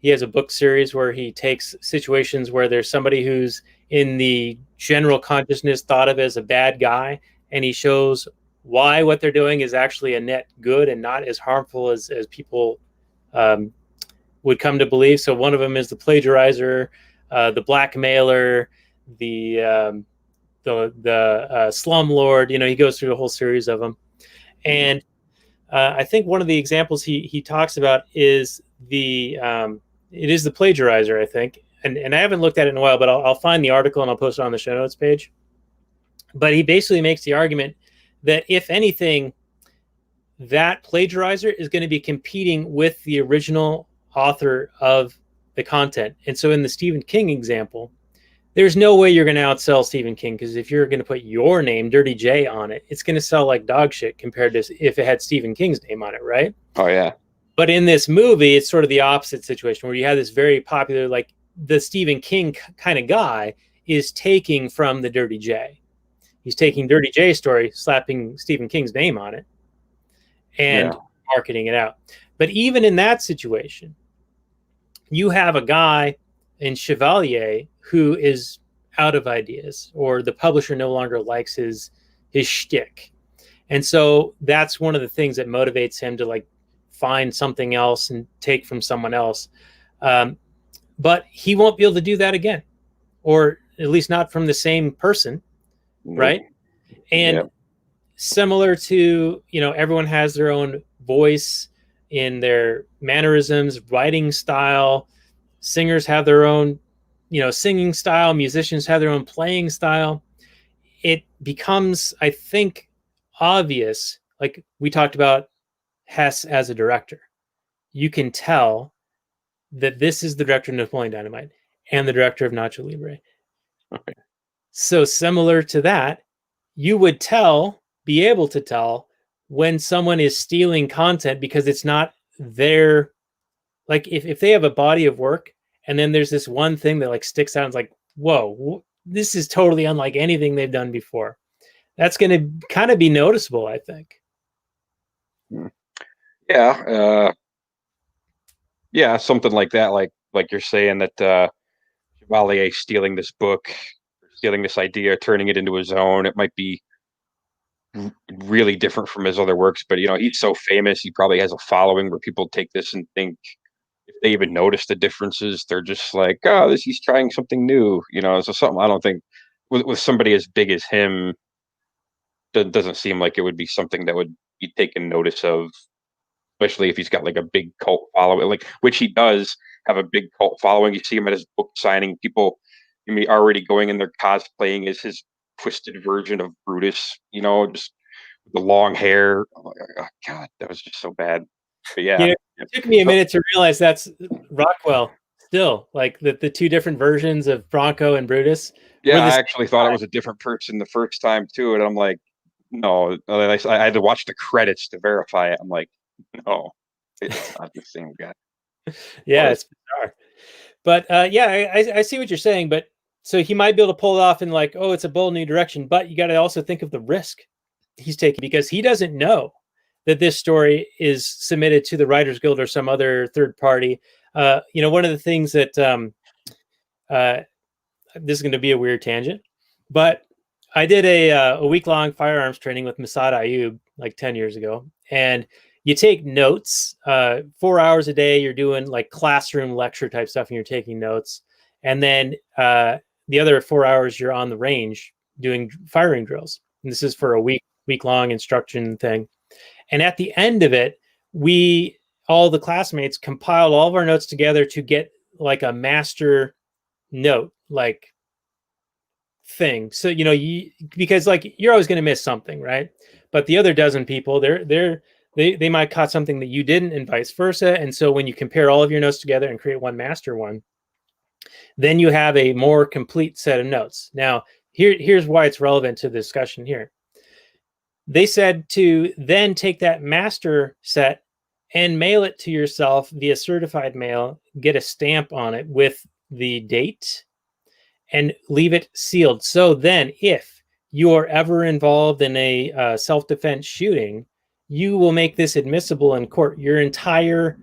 He has a book series where he takes situations where there's somebody who's in the general consciousness thought of as a bad guy, and he shows why what they're doing is actually a net good and not as harmful as people would come to believe. So one of them is the plagiarizer, the blackmailer, the slumlord. He goes through a whole series of them, and I think one of the examples he talks about is it is the plagiarizer, I think, and I haven't looked at it in a while, but I'll find the article and I'll post it on the show notes page. But he basically makes the argument that if anything, that plagiarizer is going to be competing with the original author of the content. And so in the Stephen King example, there's no way you're going to outsell Stephen King, because if you're going to put your name, Dirty J, on it, it's going to sell like dog shit compared to if it had Stephen King's name on it, right? Oh, yeah. But in this movie, it's sort of the opposite situation where you have this very popular, like the Stephen King kind of guy is taking from the Dirty J. He's taking Dirty J's story, slapping Stephen King's name on it, and marketing it out. But even in that situation, you have a guy in Chevalier who is out of ideas, or the publisher no longer likes his shtick. And so that's one of the things that motivates him to like find something else and take from someone else. But he won't be able to do that again, or at least not from the same person. Right. And similar to, everyone has their own voice in their mannerisms, writing style. Singers have their own, singing style. Musicians have their own playing style. It becomes, I think, obvious. Like we talked about Hess as a director. You can tell that this is the director of Napoleon Dynamite and the director of Nacho Libre. Okay. So similar to that, you would be able to tell when someone is stealing content because it's not their, like if they have a body of work and then there's this one thing that like sticks out and it's like, whoa, this is totally unlike anything they've done before. That's going to kind of be noticeable, I think. Yeah. Yeah, something like that. Like you're saying that Chevalier stealing this book, stealing this idea, turning it into his own. It might be really different from his other works, but he's so famous, he probably has a following where people take this and think, if they even notice the differences, they're just like, oh, he's trying something new, so something. I don't think with somebody as big as him, that doesn't seem like it would be something that would be taken notice of, especially if he's got like a big cult following, like, which he does have a big cult following. You see him at his book signing, people already going in there cosplaying as his twisted version of Brutus, just with the long hair. Oh, God, that was just so bad. But yeah, it took me a minute to realize that's Rockwell still, like the two different versions of Bronco and Brutus. Yeah, I actually thought it was a different person the first time too, and I'm like, no, I had to watch the credits to verify it. I'm like, no, it's not the same guy. Yeah, it's bizarre. But I see what you're saying. But so he might be able to pull it off in like, oh, it's a bold new direction. But you got to also think of the risk he's taking, because he doesn't know that this story is submitted to the Writers Guild or some other third party. One of the things that this is going to be a weird tangent, but I did a week-long firearms training with Masad Ayub like 10 years ago. And you take notes 4 hours a day. You're doing like classroom lecture type stuff and you're taking notes. And then the other 4 hours you're on the range doing firing drills. And this is for a week-long instruction thing. And at the end of it, all the classmates compiled all of our notes together to get like a master note, like thing. So, because like you're always going to miss something, right? But the other dozen people, they might caught something that you didn't, and vice versa. And so when you compare all of your notes together and create one master one, then you have a more complete set of notes. Now, here's why it's relevant to the discussion here. They said to then take that master set and mail it to yourself via certified mail, get a stamp on it with the date, and leave it sealed. So then if you're ever involved in a self-defense shooting, you will make this admissible in court. Your entire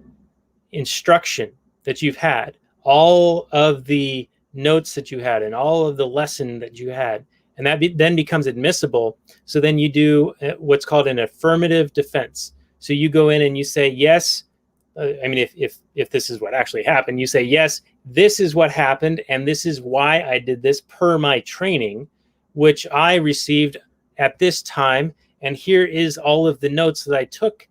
instruction that you've had, all of the notes that you had, and all of the lesson that you had, and that then becomes admissible. So then you do what's called an affirmative defense. So you go in and you say, yes, if this is what actually happened, you say, yes, this is what happened, and this is why I did this per my training, which I received at this time, and here is all of the notes that I took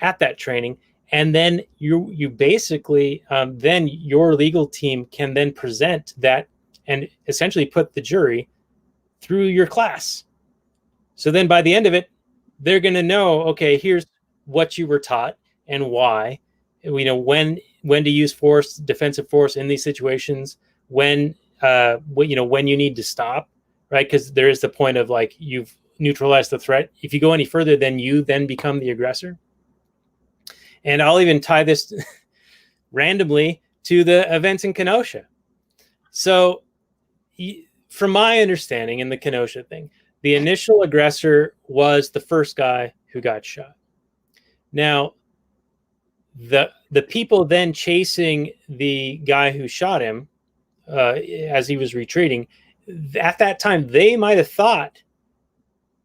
at that training, and then you basically then your legal team can then present that and essentially put the jury through your class. So then by the end of it, they're going to know, okay, here's what you were taught and why. We know when to use force, defensive force in these situations, when when you need to stop, right? Because there is the point of like you've neutralized the threat. If you go any further, then you then become the aggressor. And I'll even tie this randomly to the events in Kenosha. So, from my understanding in the Kenosha thing, the initial aggressor was the first guy who got shot. Now, the people then chasing the guy who shot him as he was retreating, at that time, they might have thought,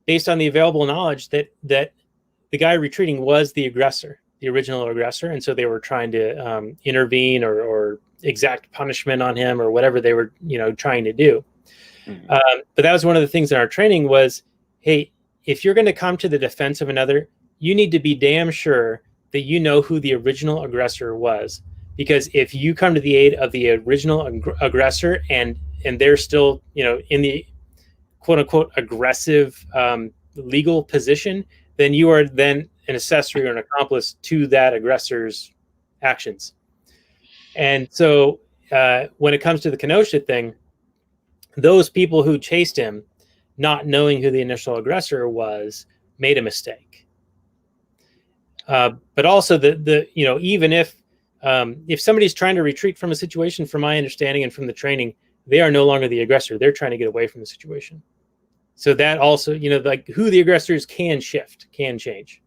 based on the available knowledge, that the guy retreating was the aggressor, the original aggressor, and so they were trying to intervene or exact punishment on him or whatever they were trying to do. Mm-hmm. But that was one of the things in our training was, hey, if you're going to come to the defense of another, you need to be damn sure that you know who the original aggressor was. Because if you come to the aid of the original aggressor and they're still, in the quote unquote aggressive legal position, then you are then an accessory or an accomplice to that aggressor's actions. And so when it comes to the Kenosha thing, those people who chased him, not knowing who the initial aggressor was, made a mistake. But also even if somebody's trying to retreat from a situation, from my understanding and from the training, they are no longer the aggressor. They're trying to get away from the situation. So that also, like who the aggressors can shift, can change.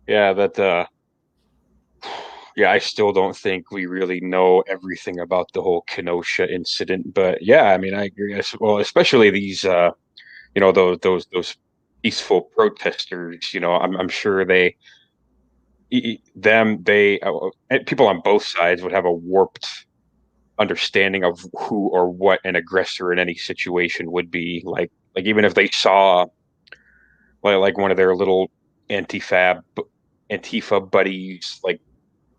Yeah, I still don't think we really know everything about the whole Kenosha incident. But yeah, I mean, I agree. Well, especially these, those peaceful protesters. I'm sure people on both sides would have a warped understanding of who or what an aggressor in any situation would be. Like even if they saw like one of their little Antifa buddies like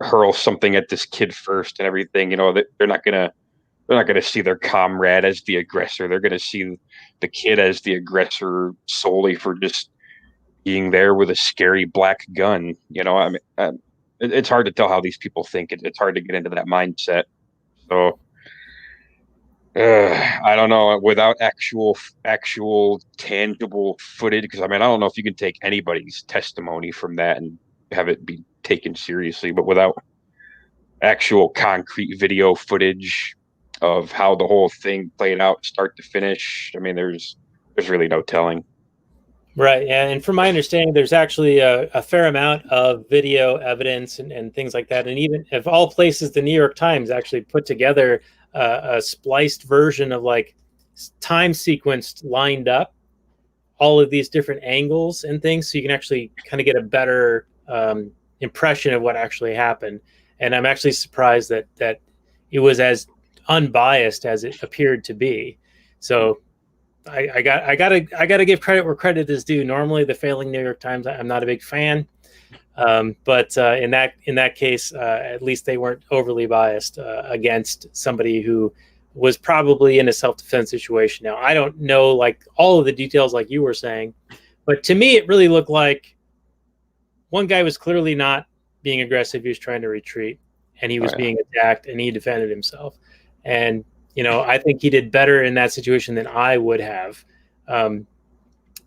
hurl something at this kid first and everything, they're not gonna see their comrade as the aggressor. They're gonna see the kid as the aggressor solely for just being there with a scary black gun. I mean, it's hard to tell how these people think. It's hard to get into that mindset. So I don't know, without actual tangible footage, because I mean, I don't know if you can take anybody's testimony from that and have it be taken seriously, but without actual concrete video footage of how the whole thing played out start to finish, I mean, there's really no telling. Right. Yeah. And from my understanding, there's actually a fair amount of video evidence and things like that. And even of all places, the New York Times actually put together a spliced version of like time sequenced lined up all of these different angles and things. So you can actually kind of get a better impression of what actually happened. And I'm actually surprised that it was as unbiased as it appeared to be. So I gotta give credit where credit is due. Normally, the failing New York Times, I'm not a big fan, but in that case, at least they weren't overly biased against somebody who was probably in a self-defense situation. Now, I don't know like all of the details like you were saying, but to me, it really looked like one guy was clearly not being aggressive. He was trying to retreat, and he was being attacked, and he defended himself. And I think he did better in that situation than I would have.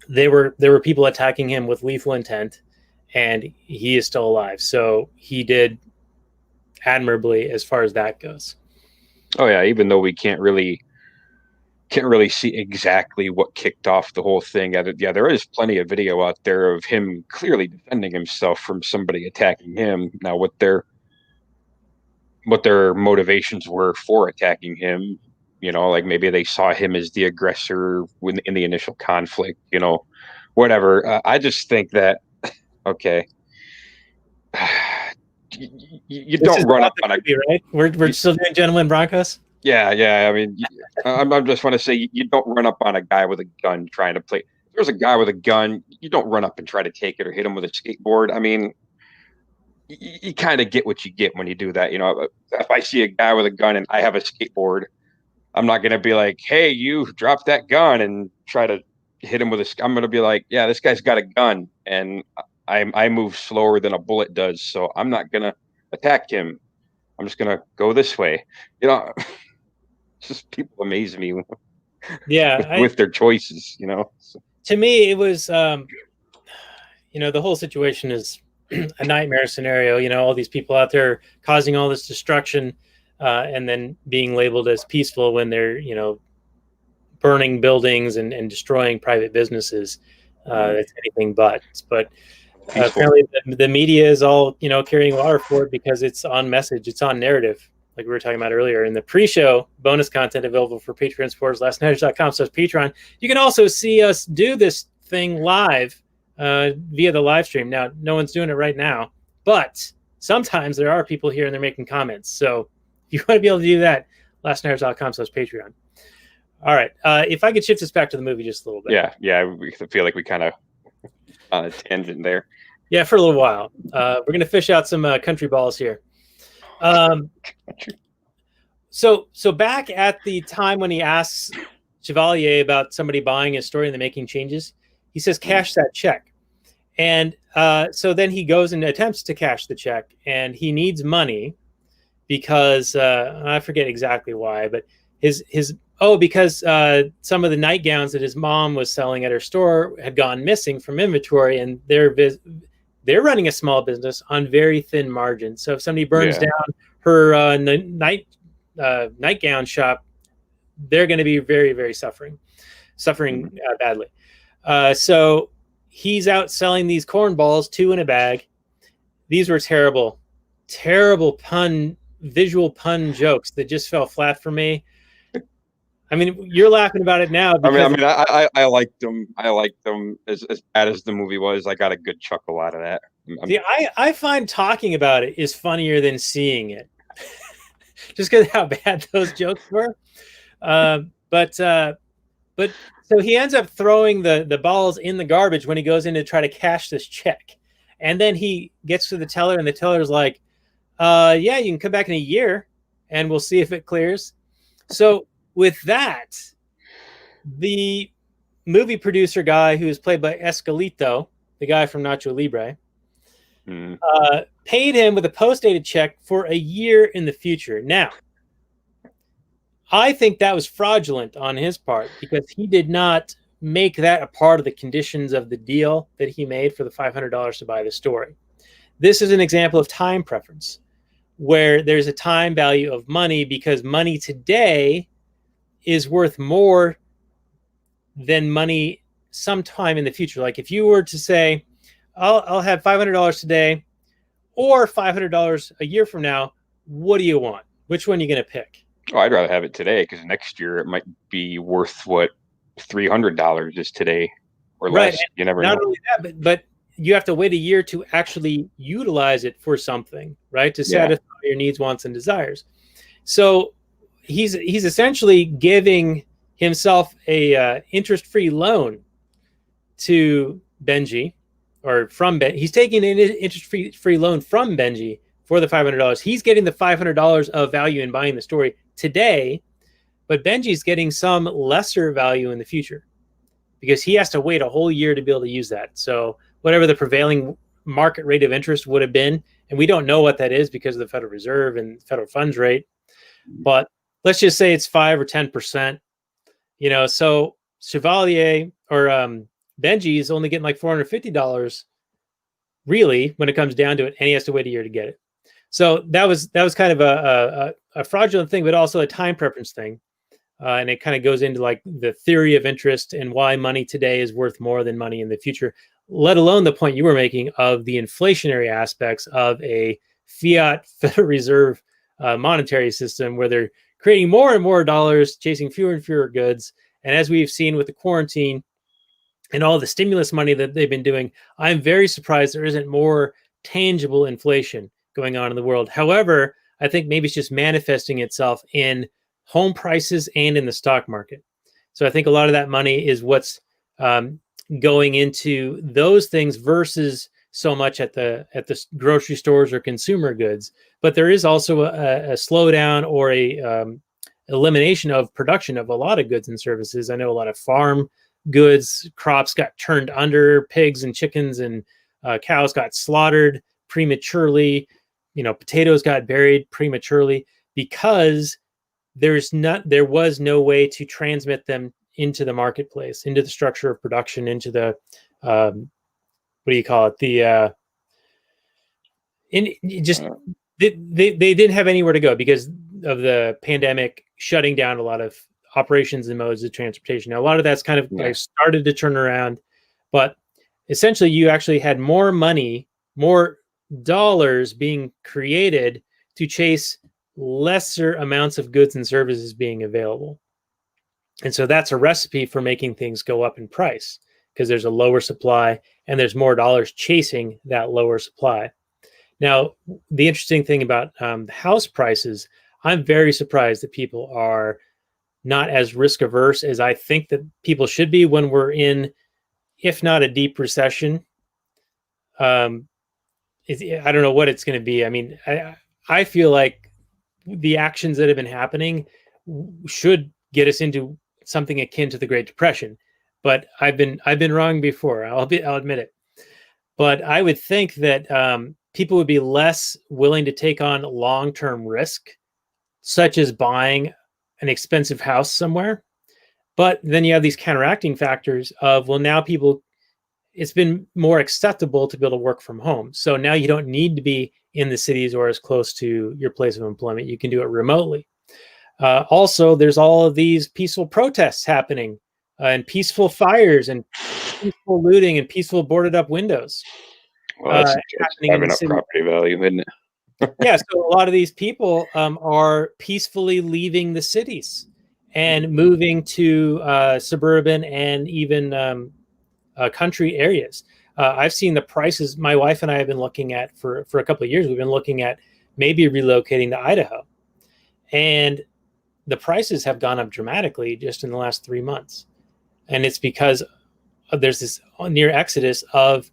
There were people attacking him with lethal intent, and he is still alive. So he did admirably as far as that goes. Oh yeah, even though we can't really see exactly what kicked off the whole thing. Yeah, there is plenty of video out there of him clearly defending himself from somebody attacking him. Now, what their motivations were for attacking him, like maybe they saw him as the aggressor in the initial conflict, whatever. I just think that, okay, you don't run up on a movie, right? We're still doing Gentlemen Broncos. Yeah. I mean, I just want to say you don't run up on a guy with a gun trying to play. there's a guy with a gun, you don't run up and try to take it or hit him with a skateboard. I mean, you kind of get what you get when you do that. If I see a guy with a gun and I have a skateboard, I'm not going to be like, hey, you drop that gun and try to hit him with a. I'm going to be like, yeah, this guy's got a gun and I move slower than a bullet does. So I'm not going to attack him. I'm just going to go this way. Just people amaze me with their choices, So. To me, it was, the whole situation is a nightmare scenario. All these people out there causing all this destruction and then being labeled as peaceful when they're, burning buildings and destroying private businesses. It's anything but. But apparently the media is all, carrying water for it because it's on message. It's on narrative, like we were talking about earlier. In the pre-show bonus content available for Patreon supporters, lastnighters.com/Patreon. You can also see us do this thing live via the live stream. Now, no one's doing it right now, but sometimes there are people here and they're making comments. So if you want to be able to do that, lastnighters.com/Patreon. All right. If I could shift us back to the movie just a little bit. Yeah. We feel like we kind of on a tangent there. Yeah, for a little while. We're going to fish out some country balls here. So back at the time when he asks Chevalier about somebody buying his story and they're making changes, he says, cash that check. And so then he goes and attempts to cash the check, and he needs money because I forget exactly why, but because some of the nightgowns that his mom was selling at her store had gone missing from inventory, and they're running a small business on very thin margins. So if somebody burns down her nightgown shop, they're going to be very, very suffering badly. So he's out selling these cornballs, 2 in a bag. These were terrible visual pun jokes that just fell flat for me. I mean, you're laughing about it now. I liked them. I liked them as bad as the movie was. I got a good chuckle out of that. I find talking about it is funnier than seeing it, just because of how bad those jokes were. But so he ends up throwing the balls in the garbage when he goes in to try to cash this check, and then he gets to the teller, and the teller's like, "Yeah, you can come back in a year, and we'll see if it clears." So with that, the movie producer guy, who is played by Escalito, the guy from Nacho Libre, paid him with a post-dated check for a year in the future. Now, I think that was fraudulent on his part because he did not make that a part of the conditions of the deal that he made for the $500 to buy the story. This is an example of time preference, where there's a time value of money because money today is worth more than money sometime in the future. Like if you were to say, I'll have $500 today or $500 a year from now, what do you want? Which one are you going to pick? Oh, I'd rather have it today because next year it might be worth what $300 is today or less. Right. You never know. Not only that, but you have to wait a year to actually utilize it for something, right? To satisfy your needs, wants, and desires. So he's essentially giving himself a interest-free loan to Benji, or from Ben. He's taking an interest-free loan from Benji for the $500. He's getting the $500 of value in buying the story today, but Benji's getting some lesser value in the future because he has to wait a whole year to be able to use that. So whatever the prevailing market rate of interest would have been, and we don't know what that is because of the Federal Reserve and federal funds rate, but let's just say it's 5 or 10%. So Chevalier or Benji is only getting like $450 really when it comes down to it, and he has to wait a year to get it. So that was kind of a fraudulent thing, but also a time preference thing. And it kind of goes into like the theory of interest and why money today is worth more than money in the future, let alone the point you were making of the inflationary aspects of a fiat Federal Reserve monetary system where they're creating more and more dollars, chasing fewer and fewer goods. And as we've seen with the quarantine and all the stimulus money that they've been doing, I'm very surprised there isn't more tangible inflation going on in the world. However, I think maybe it's just manifesting itself in home prices and in the stock market. So I think a lot of that money is what's going into those things versus so much at the grocery stores or consumer goods. But there is also a slowdown or a elimination of production of a lot of goods and services. I know a lot of farm goods, crops got turned under, pigs and chickens and cows got slaughtered prematurely. Potatoes got buried prematurely because there was no way to transmit them into the marketplace, into the structure of production, into the what do you call it? They didn't have anywhere to go because of the pandemic shutting down a lot of operations and modes of transportation. Now, a lot of that's kind of like started to turn around, but essentially you actually had more money, more dollars being created to chase lesser amounts of goods and services being available. And so that's a recipe for making things go up in price because there's a lower supply and there's more dollars chasing that lower supply. Now, the interesting thing about house prices, I'm very surprised that people are not as risk averse as I think that people should be when we're in, if not a deep recession. I don't know what it's going to be. I mean, I feel like the actions that have been happening should get us into something akin to the Great Depression, but I've been wrong before. I'll admit it. But I would think that people would be less willing to take on long-term risk, such as buying an expensive house somewhere. But then you have these counteracting factors of, well, now it's been more acceptable to be able to work from home. So now you don't need to be in the cities or as close to your place of employment. You can do it remotely. Also, there's all of these peaceful protests happening and peaceful fires and peaceful looting and peaceful boarded up windows. Well, that's having a property value, isn't it? Yeah, so a lot of these people are peacefully leaving the cities and moving to suburban and even country areas. I've seen the prices. My wife and I have been looking at for a couple of years. We've been looking at maybe relocating to Idaho, and the prices have gone up dramatically just in the last 3 months. And it's because there's this near exodus of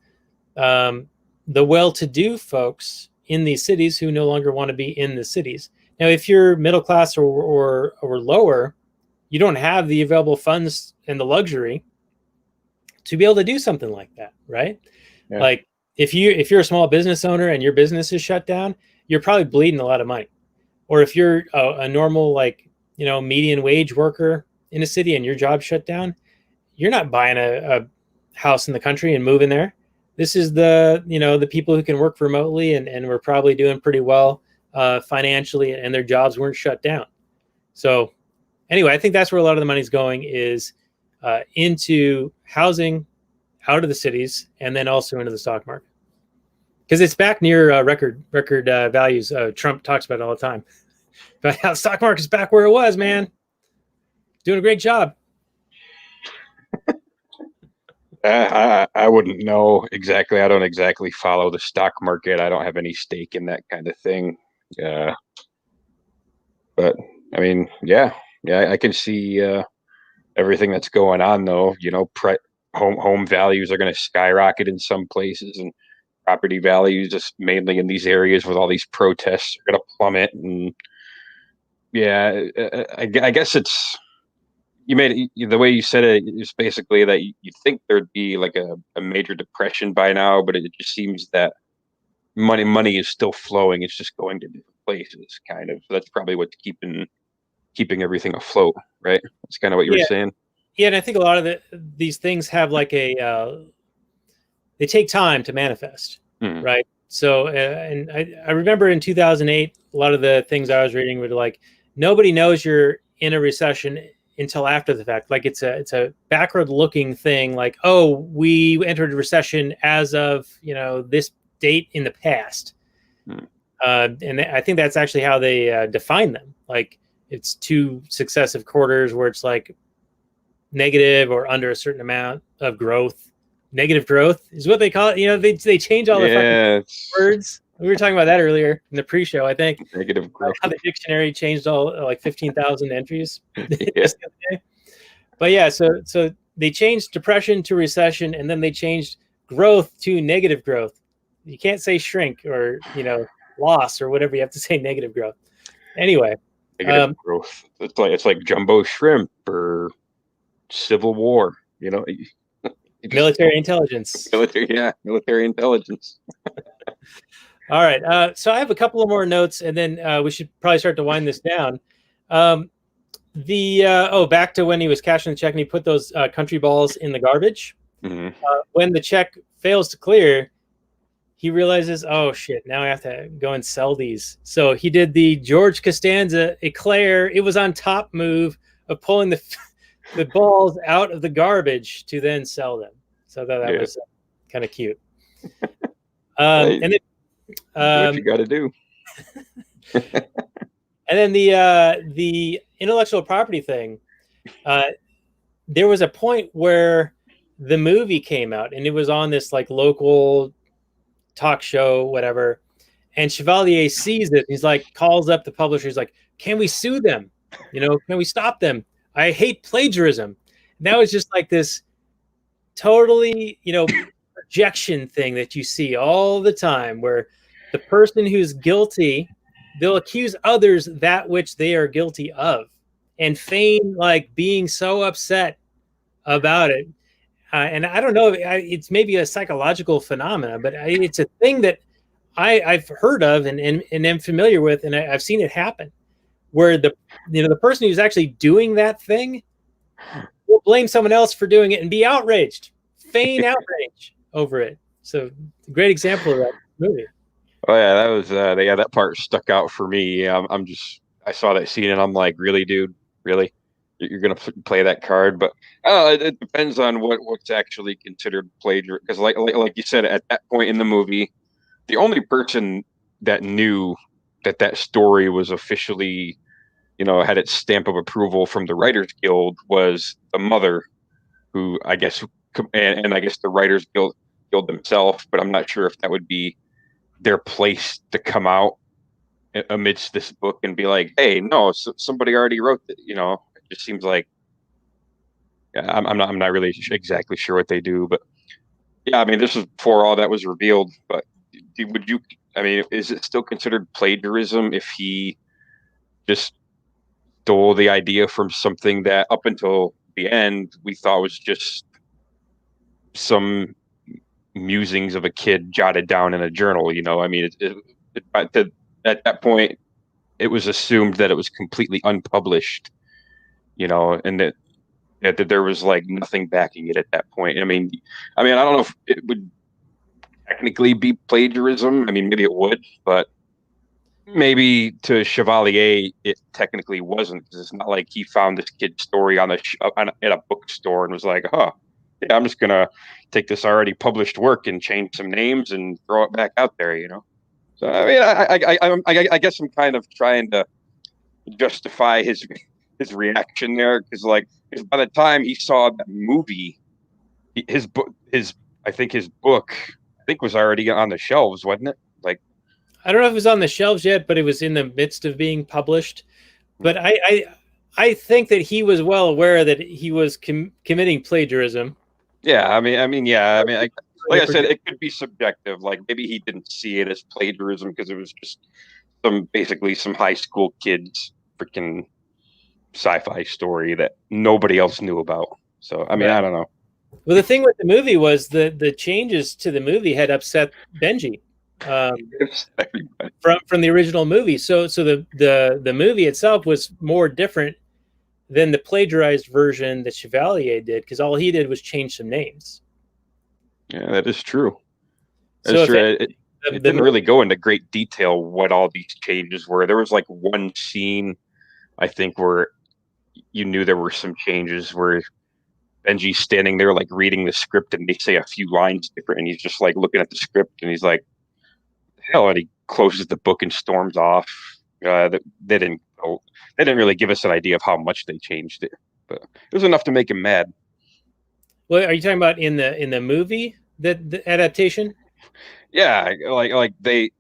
the well-to-do folks in these cities who no longer want to be in the cities. Now, if you're middle class or lower, you don't have the available funds and the luxury to be able to do something like that, right? Yeah. Like if you're a small business owner and your business is shut down, you're probably bleeding a lot of money. Or if you're a normal, median wage worker in a city and your job shut down, you're not buying a house in the country and moving there. This is the people who can work remotely and we're probably doing pretty well financially, and their jobs weren't shut down. So anyway, I think that's where a lot of the money's going is into housing out of the cities and then also into the stock market. Because it's back near record values. Trump talks about it all the time. But how the stock market's back where it was, man. Doing a great job. I wouldn't know exactly. I don't exactly follow the stock market. I don't have any stake in that kind of thing. But I mean, yeah, I can see everything that's going on, though. Home values are going to skyrocket in some places, and property values, just mainly in these areas with all these protests, are going to plummet. And yeah, I guess it's. You made it, the way you said it is basically that you think there'd be like a major depression by now, but it just seems that money is still flowing. It's just going to different places, kind of. So that's probably what's keeping everything afloat, right? That's kind of what you were saying. Yeah, and I think a lot of these things have like they take time to manifest, right? So, and I remember in 2008, a lot of the things I was reading were like, nobody knows you're in a recession until after the fact. Like it's a backward looking thing, like, oh, we entered a recession as of this date in the past. And I think that's actually how they define them. Like it's 2 successive quarters where it's like negative or under a certain amount of growth. Negative growth is what they call it. They change all the fucking words. We were talking about that earlier in the pre-show, I think. Negative growth. How the dictionary changed all like 15,000 entries. But yeah, so they changed depression to recession, and then they changed growth to negative growth. You can't say shrink or loss or whatever. You have to say negative growth. Anyway, Negative growth. It's like jumbo shrimp or Civil War. Military intelligence. Military intelligence. All right. So I have a couple of more notes, and then we should probably start to wind this down. Back to when he was cashing the check and he put those country balls in the garbage. Mm-hmm. When the check fails to clear, he realizes, oh shit, now I have to go and sell these. So he did the George Costanza eclair. It was on top move of pulling the balls out of the garbage to then sell them. So that was kind of cute. And then what you got to do. And then the intellectual property thing. There was a point where the movie came out and it was on this like local talk show, whatever. And Chevalier sees it. He's like, calls up the publisher. He's like, can we sue them? Can we stop them? I hate plagiarism. And that was just like this totally, projection thing that you see all the time where the person who's guilty, they'll accuse others that which they are guilty of and feign like being so upset about it. And I don't know, it's maybe a psychological phenomena, but it's a thing that I've heard of and am familiar with, and I've seen it happen, where the person who's actually doing that thing will blame someone else for doing it and be outraged, feign outrage over it. So, great example of that movie. Oh yeah, that was that part stuck out for me. I saw that scene and I'm like, really, dude, really? You're gonna play that card? But it depends on what's actually considered plagiarism. Because like you said, at that point in the movie, the only person that knew that story was officially, had its stamp of approval from the Writers Guild was the mother, who I guess, and I guess the Writers Guild themselves. But I'm not sure if that would be their place to come out amidst this book and be like, hey, no, somebody already wrote it. It just seems like, I'm not really exactly sure what they do, but yeah, I mean, this was before all that was revealed. But is it still considered plagiarism if he just stole the idea from something that up until the end we thought was just some musings of a kid jotted down in a journal? I mean, at that point, it was assumed that it was completely unpublished, and that there was like nothing backing it at that point. I mean, I don't know if it would technically be plagiarism. I mean, maybe it would, but maybe to Chevalier, it technically wasn't, because it's not like he found this kid's story at a bookstore and was like, "Huh, yeah, I'm just gonna take this already published work and change some names and throw it back out there." So I mean, I guess I'm kind of trying to justify his reaction there, because by the time he saw that movie, his book was already on the shelves, wasn't it? Like, I don't know if it was on the shelves yet, but it was in the midst of being published. But I think that he was well aware that he was committing plagiarism. Yeah, I mean, like I said, it could be subjective. Like maybe he didn't see it as plagiarism because it was just basically some high school kids freaking sci-fi story that nobody else knew about. So I mean, right. I don't know. Well, the thing with the movie was the changes to the movie had upset Benji from the original movie. So the movie itself was more different than the plagiarized version that Chevalier did, because all he did was change some names. Yeah, that is true. That's true. It didn't really go into great detail what all these changes were. There was like one scene, I think, where you knew there were some changes where Benji's standing there like reading the script and they say a few lines different and he's just like looking at the script and he's like, hell, and he closes the book and storms off. They didn't really give us an idea of how much they changed it, but it was enough to make him mad. Well, are you talking about in the movie, the adaptation? Yeah, like they.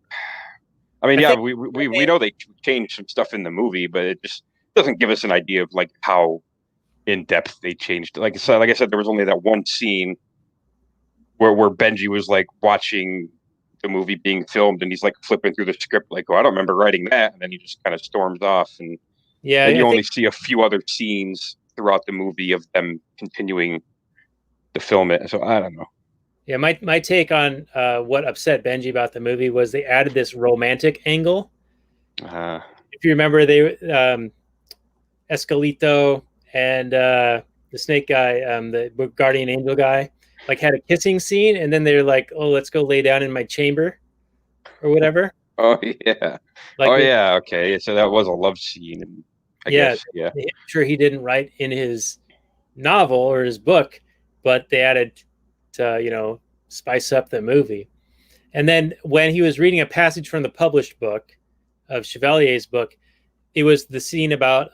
I mean, yeah, we know they changed some stuff in the movie, but it just doesn't give us an idea of like how in depth they changed. Like I said, there was only that one scene where Benji was like watching the movie being filmed, and he's like flipping through the script, like, "Oh, I don't remember writing that," and then he just kind of storms off, and Yeah, then I you only think see a few other scenes throughout the movie of them continuing to film it. So I don't know. yeah, my take on what upset Benji about the movie was they added this romantic angle. Uh, If you remember, they Escalito and the snake guy, the guardian angel guy, like had a kissing scene, and then they're like, "Oh, let's go lay down in my chamber," or whatever. oh yeah, Like, oh yeah. Okay, so that was a love scene, and I yeah, guess yeah. I'm sure he didn't write in his novel or his book, but they added to spice up the movie. And then when he was reading a passage from the published book of Chevalier's book, it was the scene about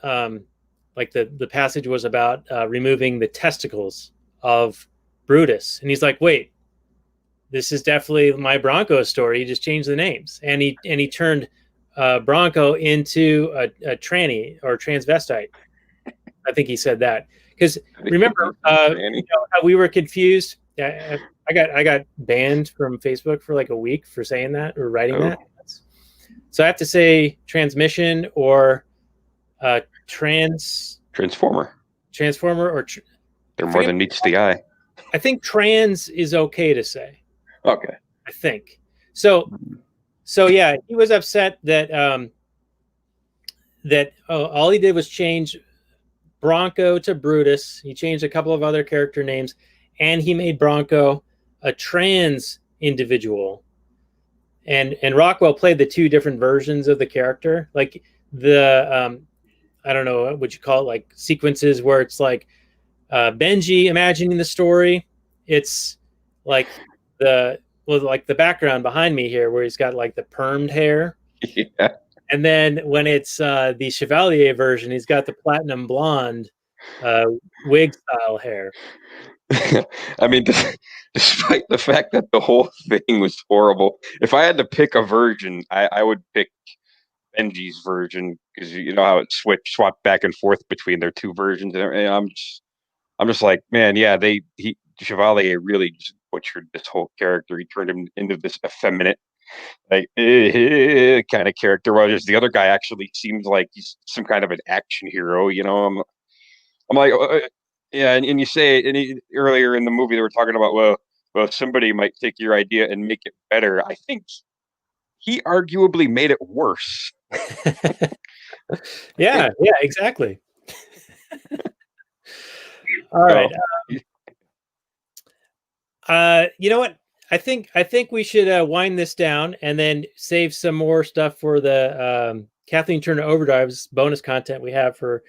like the passage was about removing the testicles of Brutus, and he's like, "Wait, this is definitely my Bronco story. He just changed the names, and he turned Bronco into a tranny or transvestite." I think he said that because remember, how we were confused. I got banned from Facebook for like a week for saying that or writing that. So I have to say transmission or transformer or they're more than meets the eye. I think trans is okay to say. Okay. I think so. So yeah, he was upset that all he did was change Bronco to Brutus. He changed a couple of other character names, and he made Bronco a trans individual. And Rockwell played the two different versions of the character, like the I don't know what you call it, like sequences where it's like Benji imagining the story. It's like the background behind me here, where he's got like the permed hair. Yeah. And then when it's the Chevalier version, he's got the platinum blonde wig style hair. I mean, despite the fact that the whole thing was horrible, if I had to pick a version, I would pick Benji's version, because you know how it swapped back and forth between their two versions, and I'm just like, man, yeah, Chevalier really just butchered this whole character. He turned him into this effeminate, like kind of character. While just the other guy actually seems like he's some kind of an action hero. I'm like, yeah, and you say, earlier in the movie they were talking about, well, somebody might take your idea and make it better. I think he arguably made it worse. yeah, exactly. All right. You know what? I think we should wind this down and then save some more stuff for the Kathleen Turner Overdrive's bonus content we have for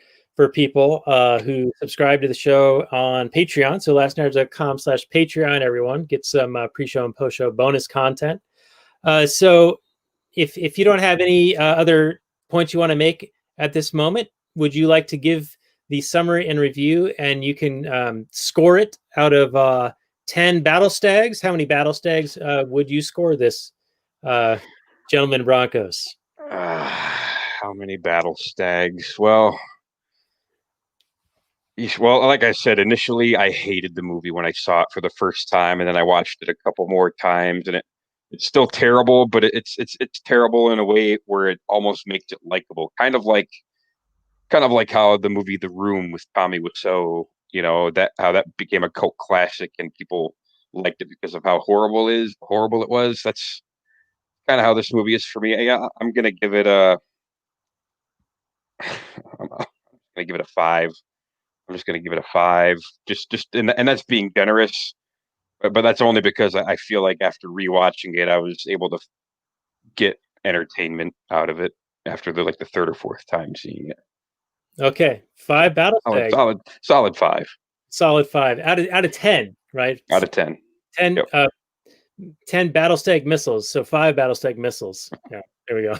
people who subscribe to the show on Patreon. So lastnighters.com/Patreon, everyone get some pre-show and post-show bonus content. So if you don't have any other points you want to make at this moment, would you like to give the summary and review, and you can score it out of 10 battle stags? How many battle stags would you score this Gentlemen Broncos? How many battle stags? Well, like I said, initially I hated the movie when I saw it for the first time, and then I watched it a couple more times, and it's still terrible, but it's terrible in a way where it almost makes it likable. Kind of like how the movie The Room with Tommy Wiseau, how that became a cult classic and people liked it because of how horrible it was. That's kind of how this movie is for me. Yeah, I'm gonna give it a 5. I'm just gonna give it a 5. And that's being generous, but that's only because I feel like after rewatching it, I was able to get entertainment out of it after the third or fourth time seeing it. Okay, 5 battle stags. Solid 5. Solid 5 out of 10, right? Out of 10. 10. Yep. 10 battle stag missiles. So 5 battle stag missiles. Yeah, there we go.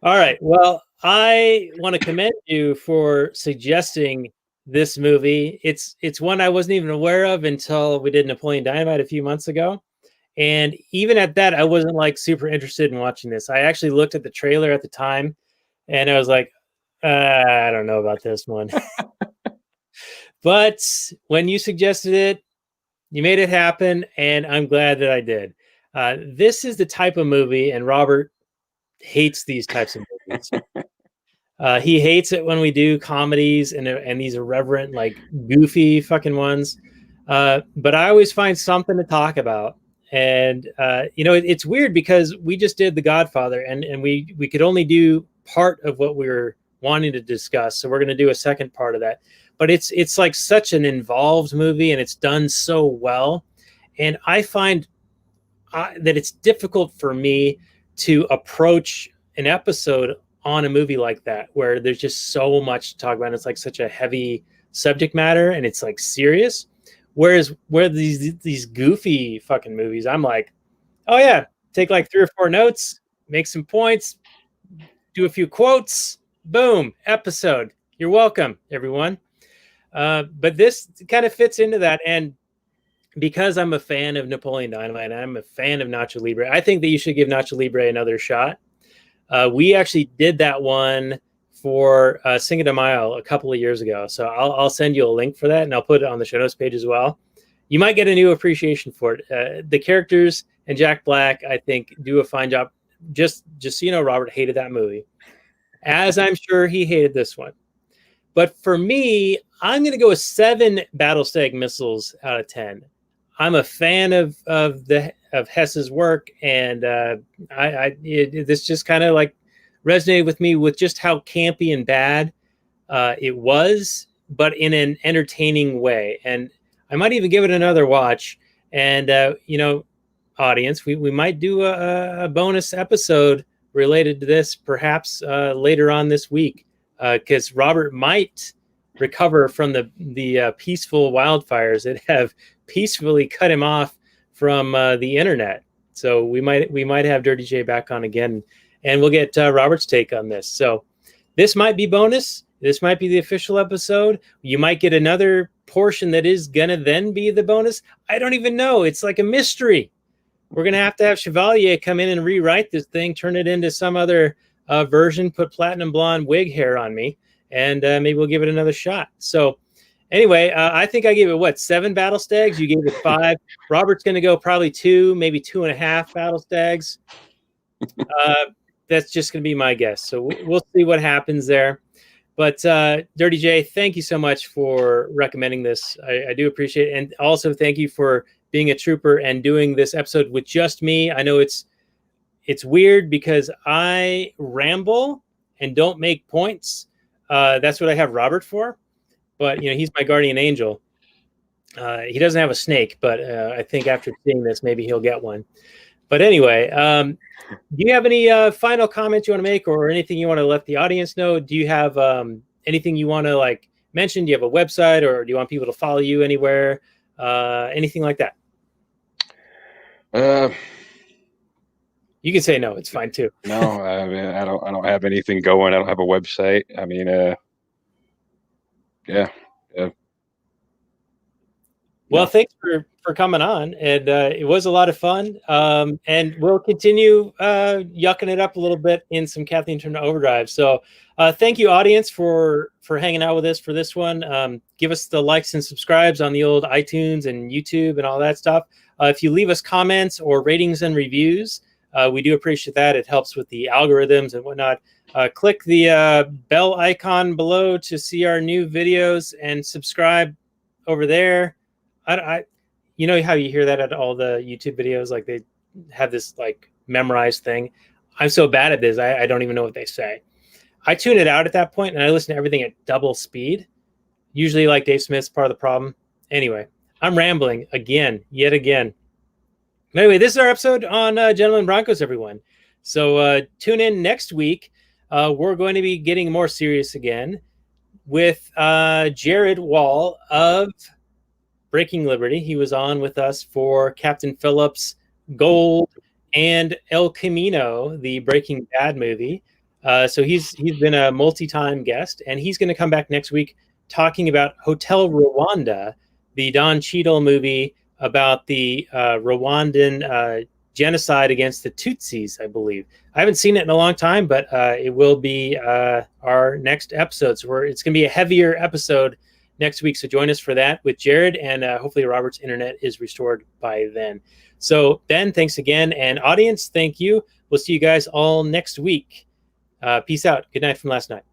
All right. Well, I want to commend you for suggesting this movie. It's one I wasn't even aware of until we did Napoleon Dynamite a few months ago. And even at that, I wasn't like super interested in watching this. I actually looked at the trailer at the time and I was like, I don't know about this one. But when you suggested it, you made it happen, and I'm glad that I did. This is the type of movie, and Robert hates these types of movies. He hates it when we do comedies and these irreverent, like goofy fucking ones. But I always find something to talk about. And it's weird because we just did The Godfather, and we could only do part of what we were wanting to discuss. So we're going to do a second part of that. But it's like such an involved movie, and it's done so well. And I find that it's difficult for me to approach an episode on a movie like that, where there's just so much to talk about. And it's like such a heavy subject matter, and it's like serious. Whereas where these goofy fucking movies, I'm like, oh yeah, take like 3 or 4 notes, make some points, do a few quotes, boom, episode. You're welcome, everyone. But this kind of fits into that. And because I'm a fan of Napoleon Dynamite and I'm a fan of Nacho Libre, I think that you should give Nacho Libre another shot. We actually did that one for Cinco de Mayo a couple of years ago. So I'll send you a link for that, and I'll put it on the show notes page as well. You might get a new appreciation for it. The characters and Jack Black, I think, do a fine job. Just so you know, Robert hated that movie, as I'm sure he hated this one. But for me, I'm going to go with 7 Battlestag missiles out of 10. I'm a fan of Hess's work, and this just kind of like resonated with me with just how campy and bad it was, but in an entertaining way. And I might even give it another watch. And audience, we might do a bonus episode related to this, perhaps later on this week, because Robert might recover from the peaceful wildfires that have peacefully cut him off from the internet. So we might have Dirty J back on again, and we'll get Robert's take on this. So this might be bonus. This might be the official episode. You might get another portion that is gonna then be the bonus. I don't even know. It's like a mystery. We're gonna have Chevalier come in and rewrite this thing, turn it into some other version, put platinum blonde wig hair on me, and maybe we'll give it another shot. So anyway, I think I gave it 7 battle stags. You gave it 5. Robert's going to go probably 2, maybe 2.5 battle stags. That's just going to be my guess. So we'll see what happens there. But Dirty J, thank you so much for recommending this. I do appreciate it. And also thank you for being a trooper and doing this episode with just me. I know it's weird because I ramble and don't make points. That's what I have Robert for. But he's my guardian angel. He doesn't have a snake, but I think after seeing this, maybe he'll get one. But anyway, do you have any final comments you want to make, or anything you want to let the audience know? Do you have anything you want to mention? Do you have a website, or do you want people to follow you anywhere? Anything like that? You can say no. It's fine too. No, I mean, I don't have anything going. I don't have a website. I mean, yeah. Well, thanks for coming on, and it was a lot of fun. And we'll continue yucking it up a little bit in some Kathleen Turner Overdrive. So thank you, audience, for hanging out with us for this one. Give us the likes and subscribes on the old iTunes and YouTube and all that stuff. If you leave us comments or ratings and reviews, we do appreciate that. It helps with the algorithms and whatnot. Click the bell icon below to see our new videos, and subscribe over there. I you know how you hear that at all the YouTube videos, like they have this memorized thing. I'm so bad at this, I don't even know what they say. I tune it out at that point, and I listen to everything at double speed. Usually, like Dave Smith's part of the problem. Anyway, I'm rambling yet again. Anyway, this is our episode on Gentlemen Broncos, everyone. So tune in next week. We're going to be getting more serious again with Jared Wall of Breaking Liberty. He was on with us for Captain Phillips, Gold, and El Camino, the Breaking Bad movie. So he's been a multi-time guest, and he's going to come back next week talking about Hotel Rwanda, the Don Cheadle movie about the Rwandan genocide against the Tutsis, I believe. I haven't seen it in a long time, but it will be our next episode. So it's going to be a heavier episode next week. So join us for that with Jared, and hopefully Robert's internet is restored by then. So Ben, thanks again. And audience, thank you. We'll see you guys all next week. Peace out. Good night from last night.